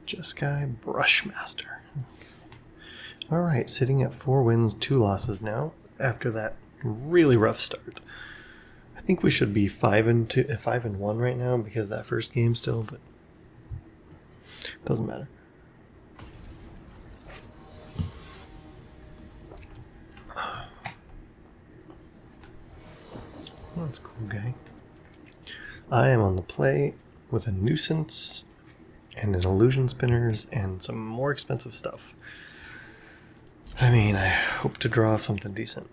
Jeskai Brushmaster. Alright, sitting at 4 wins, 2 losses now, after that really rough start. I think we should be 5-1 right now because of that first game still, but doesn't matter. That's a cool guy. I am on the play with a Nuisance and an Illusion Spinners and some more expensive stuff. I mean, I hope to draw something decent.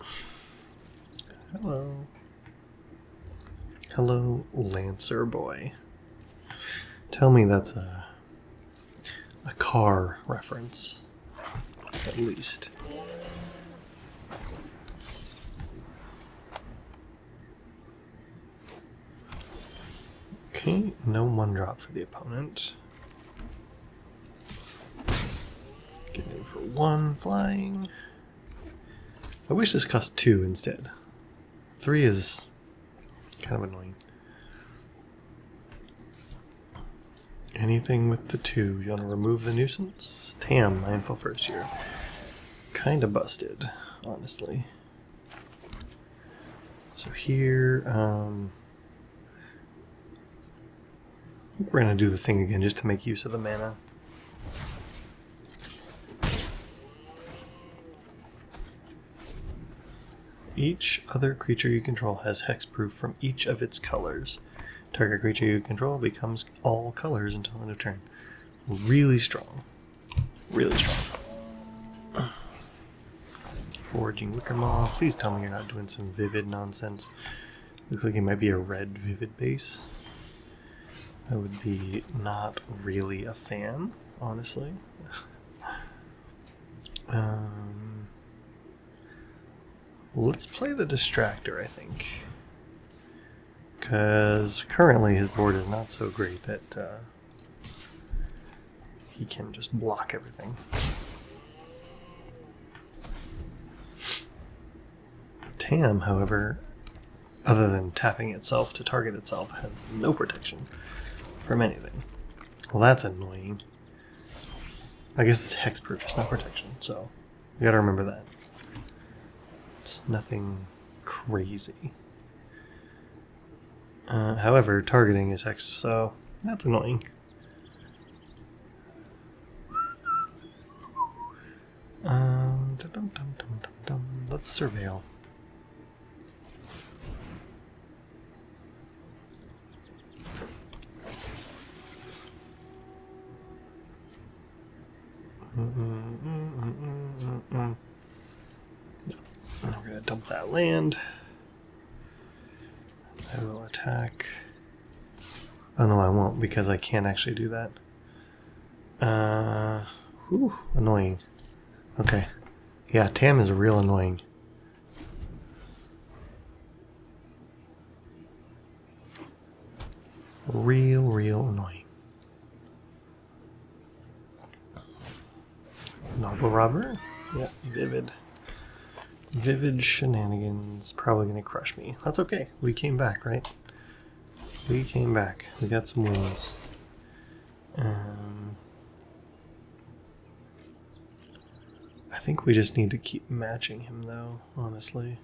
Hello. Hello, Lancer Boy. Tell me that's a car reference, at least. Okay, no 1-drop for the opponent. Get in for 1 flying. I wish this cost 2 instead. 3 is kind of annoying. Anything with the 2. You want to remove the Nuisance? Tam, Mindful First Year. Kind of busted, honestly. So here, I think we're going to do the thing again just to make use of the mana. Each other creature you control has hexproof from each of its colors. Target creature you control becomes all colors until end of turn. Really strong. Really strong. Foraging Wickermaw. Please tell me you're not doing some vivid nonsense. Looks like it might be a red vivid base. I would be not really a fan, honestly. Let's play the Distractor, I think. Because currently his board is not so great that he can just block everything. Tam, however, other than tapping itself to target itself, has no protection from anything. Well, that's annoying. I guess it's hexproof, it's not protection, so you gotta remember that. It's nothing crazy. However, targeting is hex, so that's annoying. Let's surveil. I'm going to dump that land. I will attack. Oh no, I won't because I can't actually do that. Whew, annoying. Okay. Yeah, Tam is real annoying. Real annoying. Novel Robber? Yeah, Vivid. Vivid Shenanigans. Probably going to crush me. That's okay. We came back, right? We came back. We got some wins. I think we just need to keep matching him, though, honestly.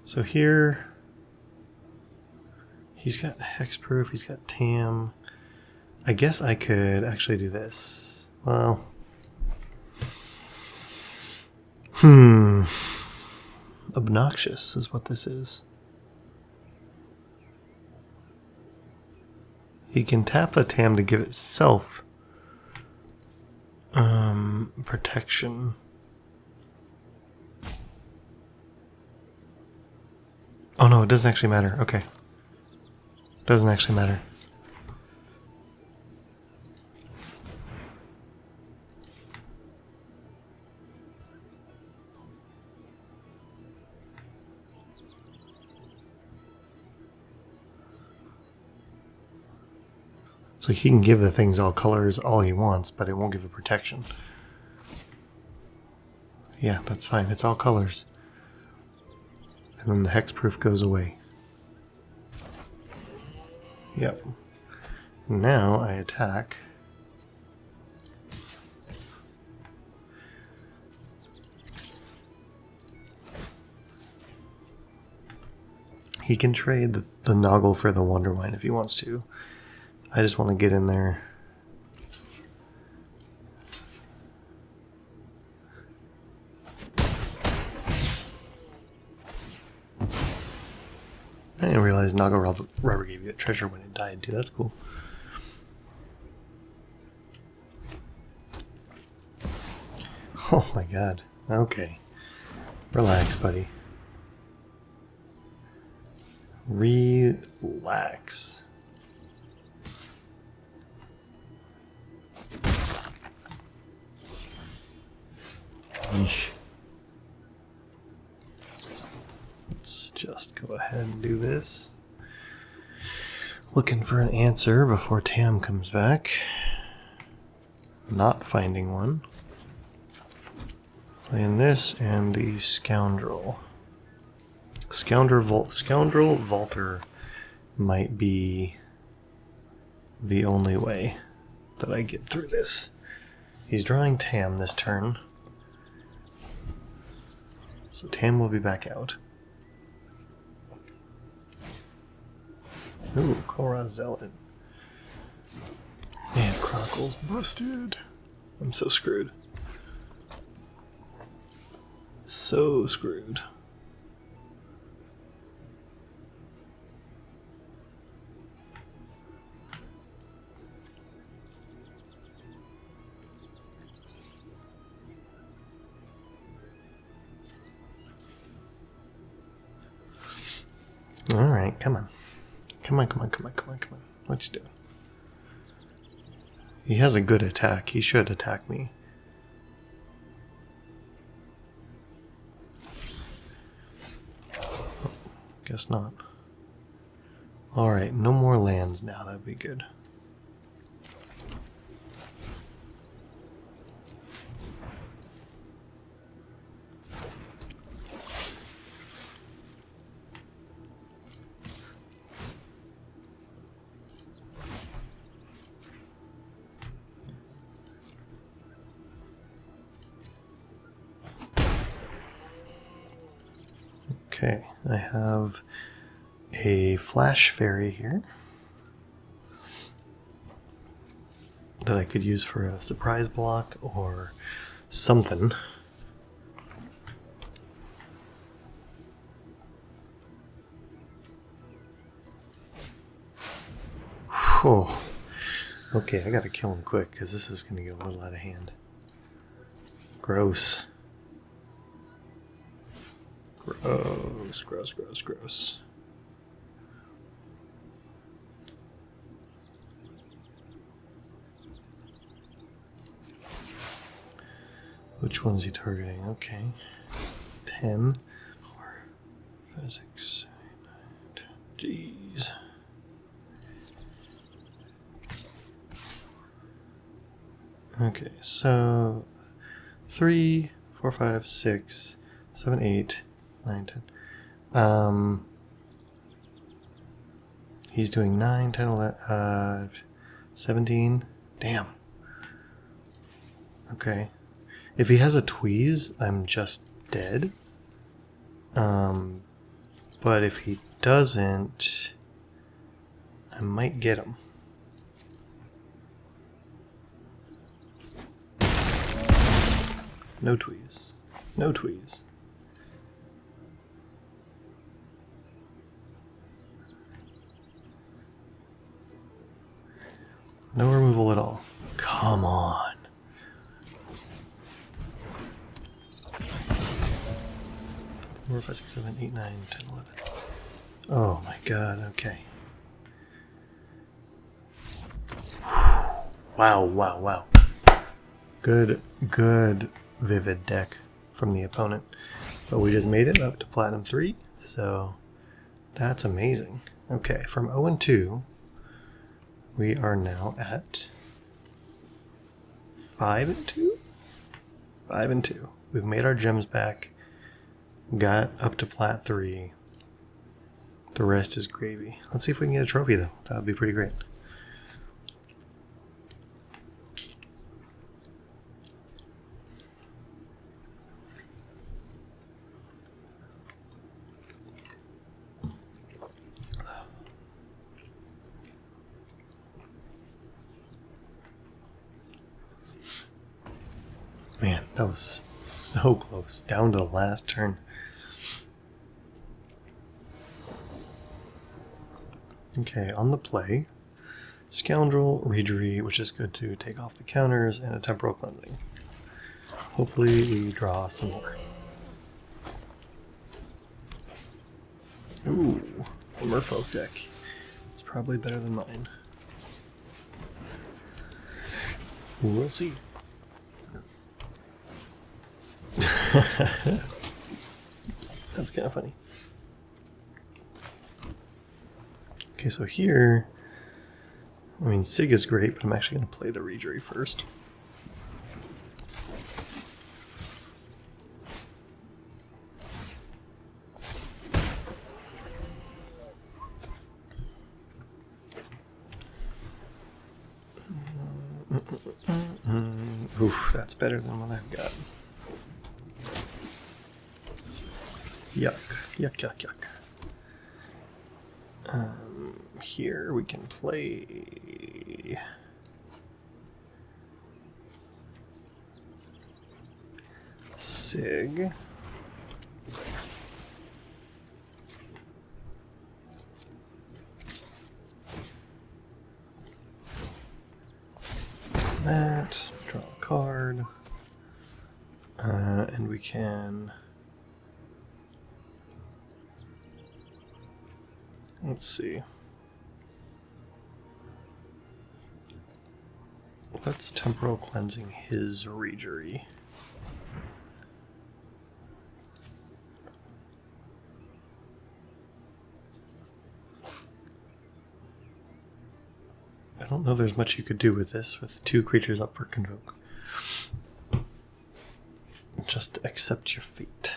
So here, he's got Hexproof, he's got Tam. I guess I could actually do this. Well, Obnoxious is what this is. He can tap the Tam to give itself protection. Oh no, it doesn't actually matter. Okay. Doesn't actually matter. So he can give the things all colors all he wants, but it won't give it protection. Yeah, that's fine. It's all colors. And then the hexproof goes away. Yep. Now I attack. He can trade the Noggle for the Wonderwine if he wants to. I just want to get in there. I didn't realize Noggle Rubber gave you a treasure when it died too. That's cool. Oh my god. Okay. Relax, buddy. Relax. Yeesh. Let's just go ahead and do this. Looking for an answer before Tam comes back. Not finding one. Playing this and the Scoundrel. Scoundrel Vaulter might be the only way that I get through this. He's drawing Tam this turn. So Tam will be back out. Ooh, Korra Zealot. Man, Chronicle's busted. I'm so screwed. So screwed. Alright, come on. Come on. What you doing? He has a good attack. He should attack me. Guess not. Alright, no more lands now. That'd be good. Okay, I have a Flash Fairy here that I could use for a surprise block or something. Oh, okay, I gotta kill him quick because this is gonna get a little out of hand. Gross. Gross. Which one's he targeting? Okay. 10. 4, 5, 6, 7, 8, 9. Jeez. Okay, so 3, 4, 5, 6, 7, 8, 9, 10. He's doing 9, 10, 11, 17. Damn. Okay. If he has a tweeze, I'm just dead. But if he doesn't, I might get him. No tweeze. No tweeze. No removal at all. Come on. Four, 5, 6, 7, 8, 9, 10, 11. Oh my god, okay. Wow, wow, wow. Good vivid deck from the opponent. But we just made it up to Platinum 3, so that's amazing. Okay, from 0-2, we are now at 5-2? 5-2. We've made our gems back. Got up to Plat 3. The rest is gravy. Let's see if we can get a trophy, though. That would be pretty great. Man, that was so close. Down to the last turn. Okay, on the play, Scoundrel, Regery, which is good to take off the counters, and a Temporal Cleansing. Hopefully we draw some more. Ooh, a Merfolk deck. It's probably better than mine. We'll see. That's kind of funny. Okay, so here, I mean, Sig is great, but I'm actually going to play the Regery first. Oof, that's better than what I've got. Yuck, yuck, yuck, yuck. Here we can play Sig. That, draw a card, and we can, let's see. Let's Temporal Cleansing his Regery. I don't know there's much you could do with this, with 2 creatures up for Convoke. Just accept your fate.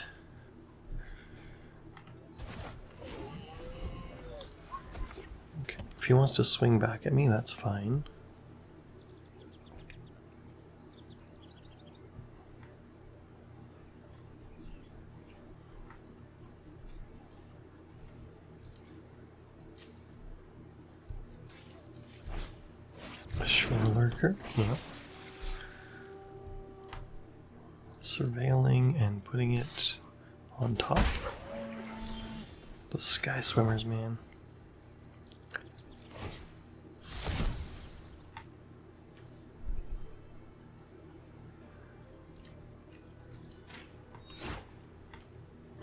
Okay. If he wants to swing back at me, that's fine. Lurker, yeah. Surveilling and putting it on top. Those Sky Swimmers, man.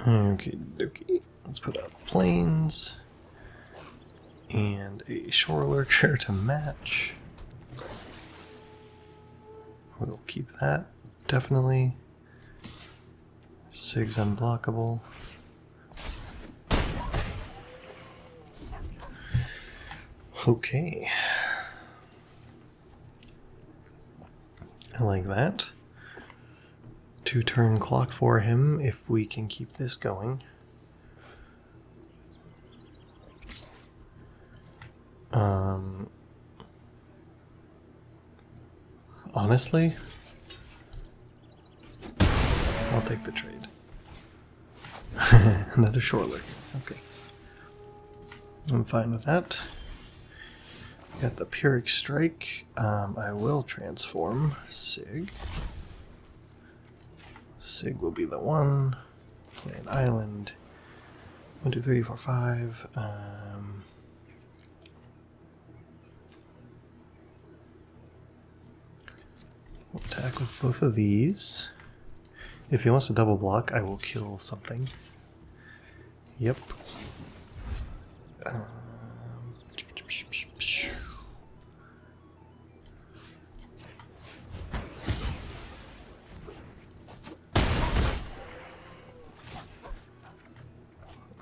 Okay, dokie. Let's put out planes and a Shore Lurker to match. We'll keep that, definitely. Sig's unblockable. Okay. I like that. 2-turn clock for him if we can keep this going. Honestly, I'll take the trade. Another short lurk. Okay. I'm fine with that. Got the Pyrrhic Strike. I will transform Sig. Sig will be the one. Play an island. 1, 2, 3, 4, 5. We'll attack with both of these. If he wants to double block, I will kill something. Yep.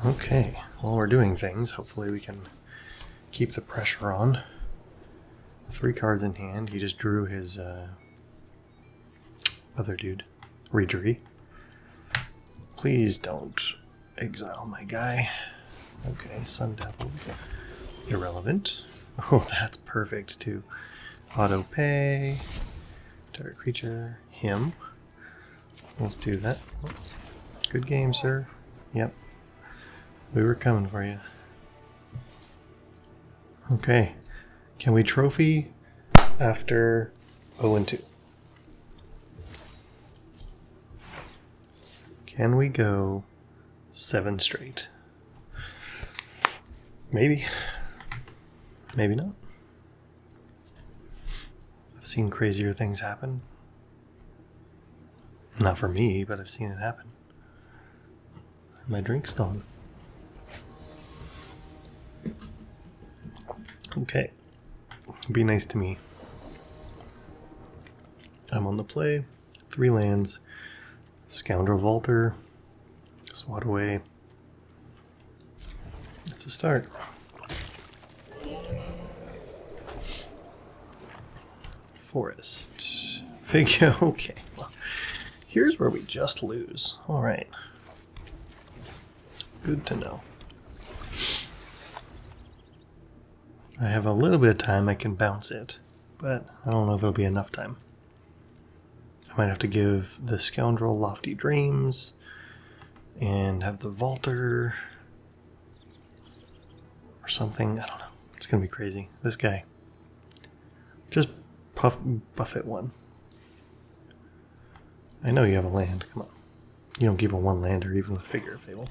Okay, while we're doing things, hopefully we can keep the pressure on. 3 cards in hand. He just drew his other dude, Redree. Please don't exile my guy. Okay, Sun Devil. Irrelevant. Oh, that's perfect too. Auto pay. Target creature. Him. Let's do that. Good game, sir. Yep. We were coming for you. Okay. Can we trophy after 0-2? Can we go 7 straight? Maybe. Maybe not. I've seen crazier things happen. Not for me, but I've seen it happen. My drink's gone. Okay. Be nice to me. I'm on the play. 3 lands. Scoundrel Vaulter. Swat away. That's a start. Forest. Figure. Okay. Well, here's where we just lose. Alright. Good to know. I have a little bit of time I can bounce it, but I don't know if it'll be enough time. I might have to give the Scoundrel Lofty Dreams and have the Vaulter or something. I don't know. It's going to be crazy. This guy. Just buffet one. I know you have a land. Come on. You don't keep a 1-lander even with Figure of Fable.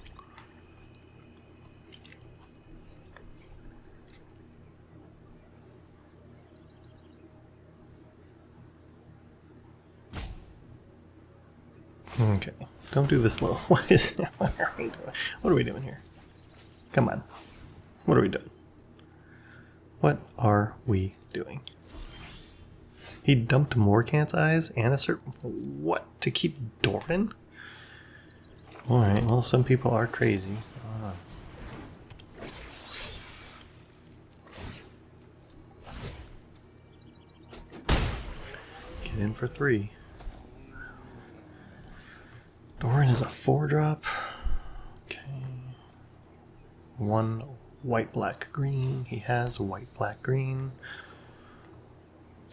Okay, don't do this low. What is that? What are we doing? What are we doing here? Come on. What are we doing? What are we doing? He dumped Morkant's Eyes and a certain... What? To keep Doran? Alright, well, some people are crazy. Get in for 3. Doran is a 4-drop. Okay. 1 white, black, green. He has white, black, green.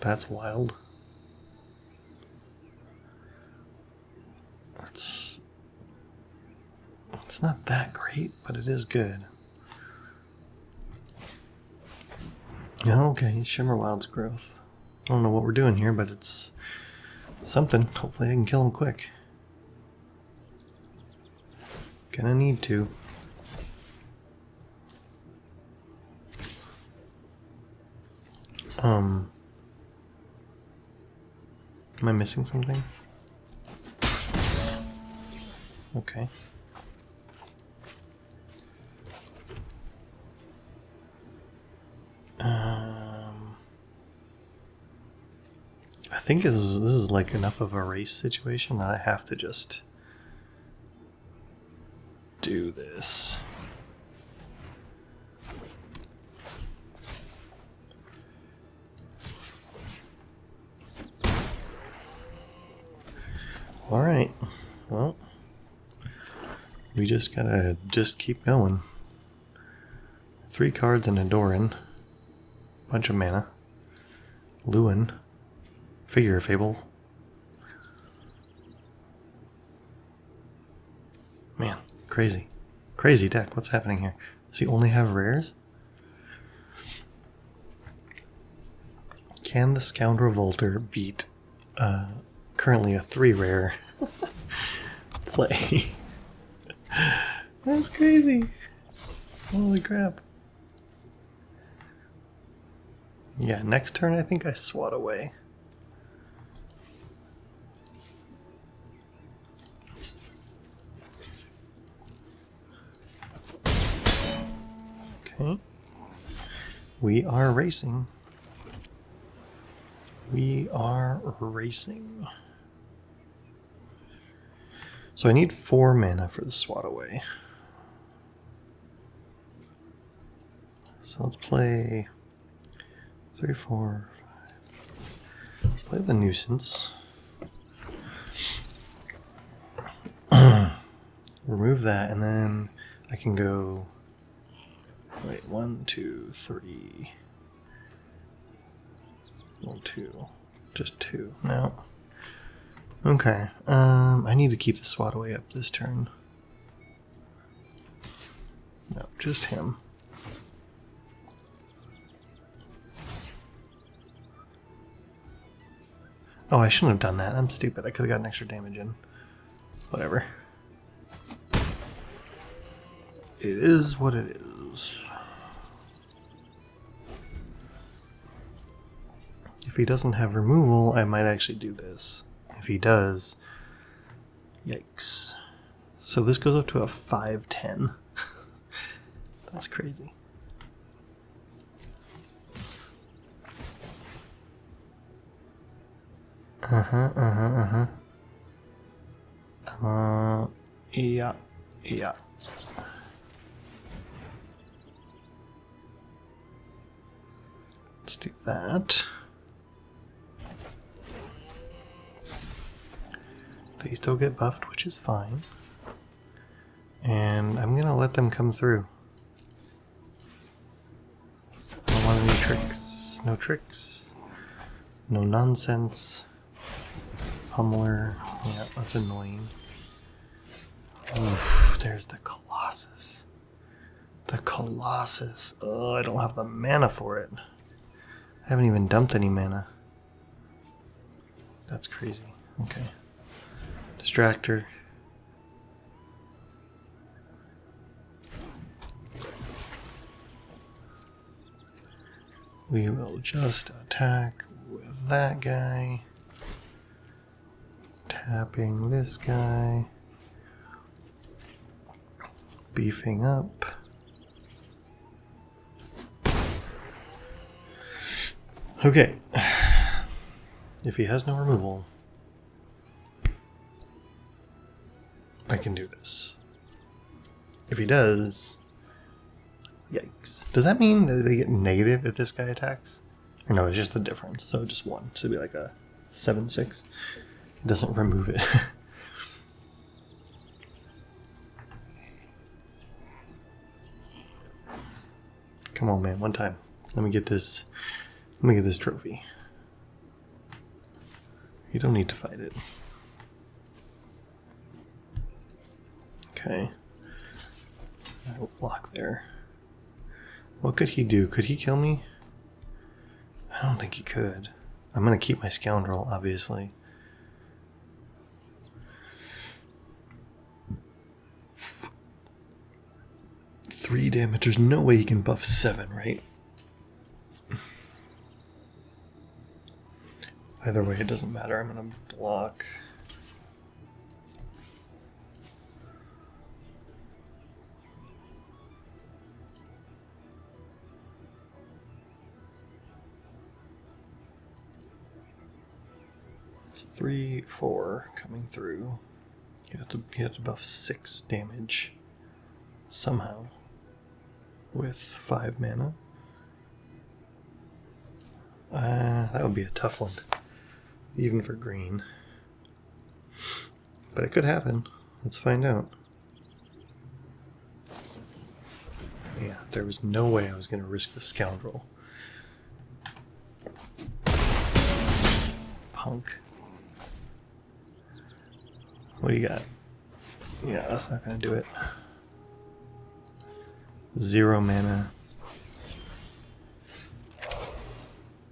That's wild. It's not that great, but it is good. Okay, Shimmerwild's Growth. I don't know what we're doing here, but it's something. Hopefully I can kill him quick. Gonna need to. Am I missing something? Okay. I think this is like enough of a race situation that I have to just do this. Alright, well, we just gotta keep going. 3 cards and a Doran. Bunch of mana. Lorwyn. Figure of Fable. Man, crazy. Crazy deck. What's happening here? Does he only have rares? Can the Scoundrel Volter beat currently a 3 rare play? That's crazy. Holy crap. Yeah, next turn I think I swat away. Okay. We are racing. We are racing. So I need 4 mana for the swat away. So let's play 3, 4, 5. Let's play the Nuisance. Remove that, and then I can go. Wait, 1, 2, 3. 1, 2. Just 2. No. Okay. I need to keep the swat away up this turn. No, just him. Oh, I shouldn't have done that. I'm stupid. I could have gotten extra damage in. Whatever. It is what it is. If he doesn't have removal, I might actually do this. If he does, yikes. So this goes up to a 5/10. That's crazy. Yeah. Let's do that. They still get buffed, which is fine. And I'm gonna let them come through. I don't want any tricks. No tricks. No nonsense. Pummeler. Yeah, that's annoying. Oof, there's the Colossus. The Colossus. Oh, I don't have the mana for it. I haven't even dumped any mana. That's crazy. Okay. Distractor. We will just attack with that guy. Tapping this guy. Beefing up. Okay. If he has no removal, I can do this. If he does, yikes. Does that mean that they get negative if this guy attacks? Or no, it's just the difference. So just 1. So it'd be like a 7/6. It doesn't remove it. Come on, man. One time. Let me get this. Let me get this trophy. You don't need to fight it. Okay. I will block there. What could he do? Could he kill me? I don't think he could. I'm gonna keep my Scoundrel, obviously. Three damage. There's no way he can buff 7, right? Either way, it doesn't matter. I'm gonna block. So 3, 4 coming through. You have to buff 6 damage somehow with 5 mana. That would be a tough one, even for green. But it could happen. Let's find out. Yeah, there was no way I was going to risk the scoundrel. Punk. What do you got? Yeah, that's not going to do it. 0 mana.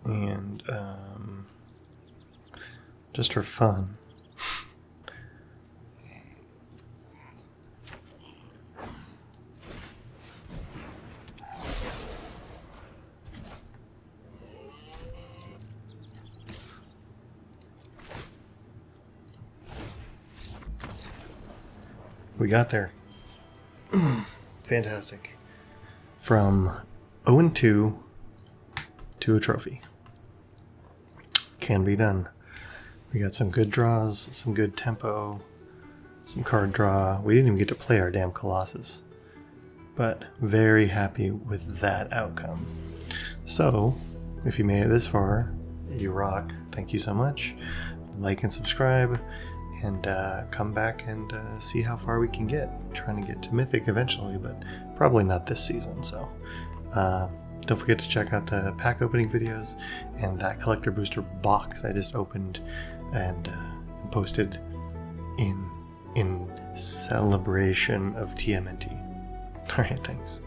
And, just for fun. We got there. Fantastic. From 0-2 to a trophy. Can be done. We got some good draws, some good tempo, some card draw. We didn't even get to play our damn Colossus. But very happy with that outcome. So, if you made it this far, you rock. Thank you so much. Like and subscribe. And come back and see how far we can get. Trying to get to Mythic eventually, but probably not this season. So don't forget to check out the pack opening videos and that collector booster box I just opened and posted in celebration of TMNT. All right, thanks.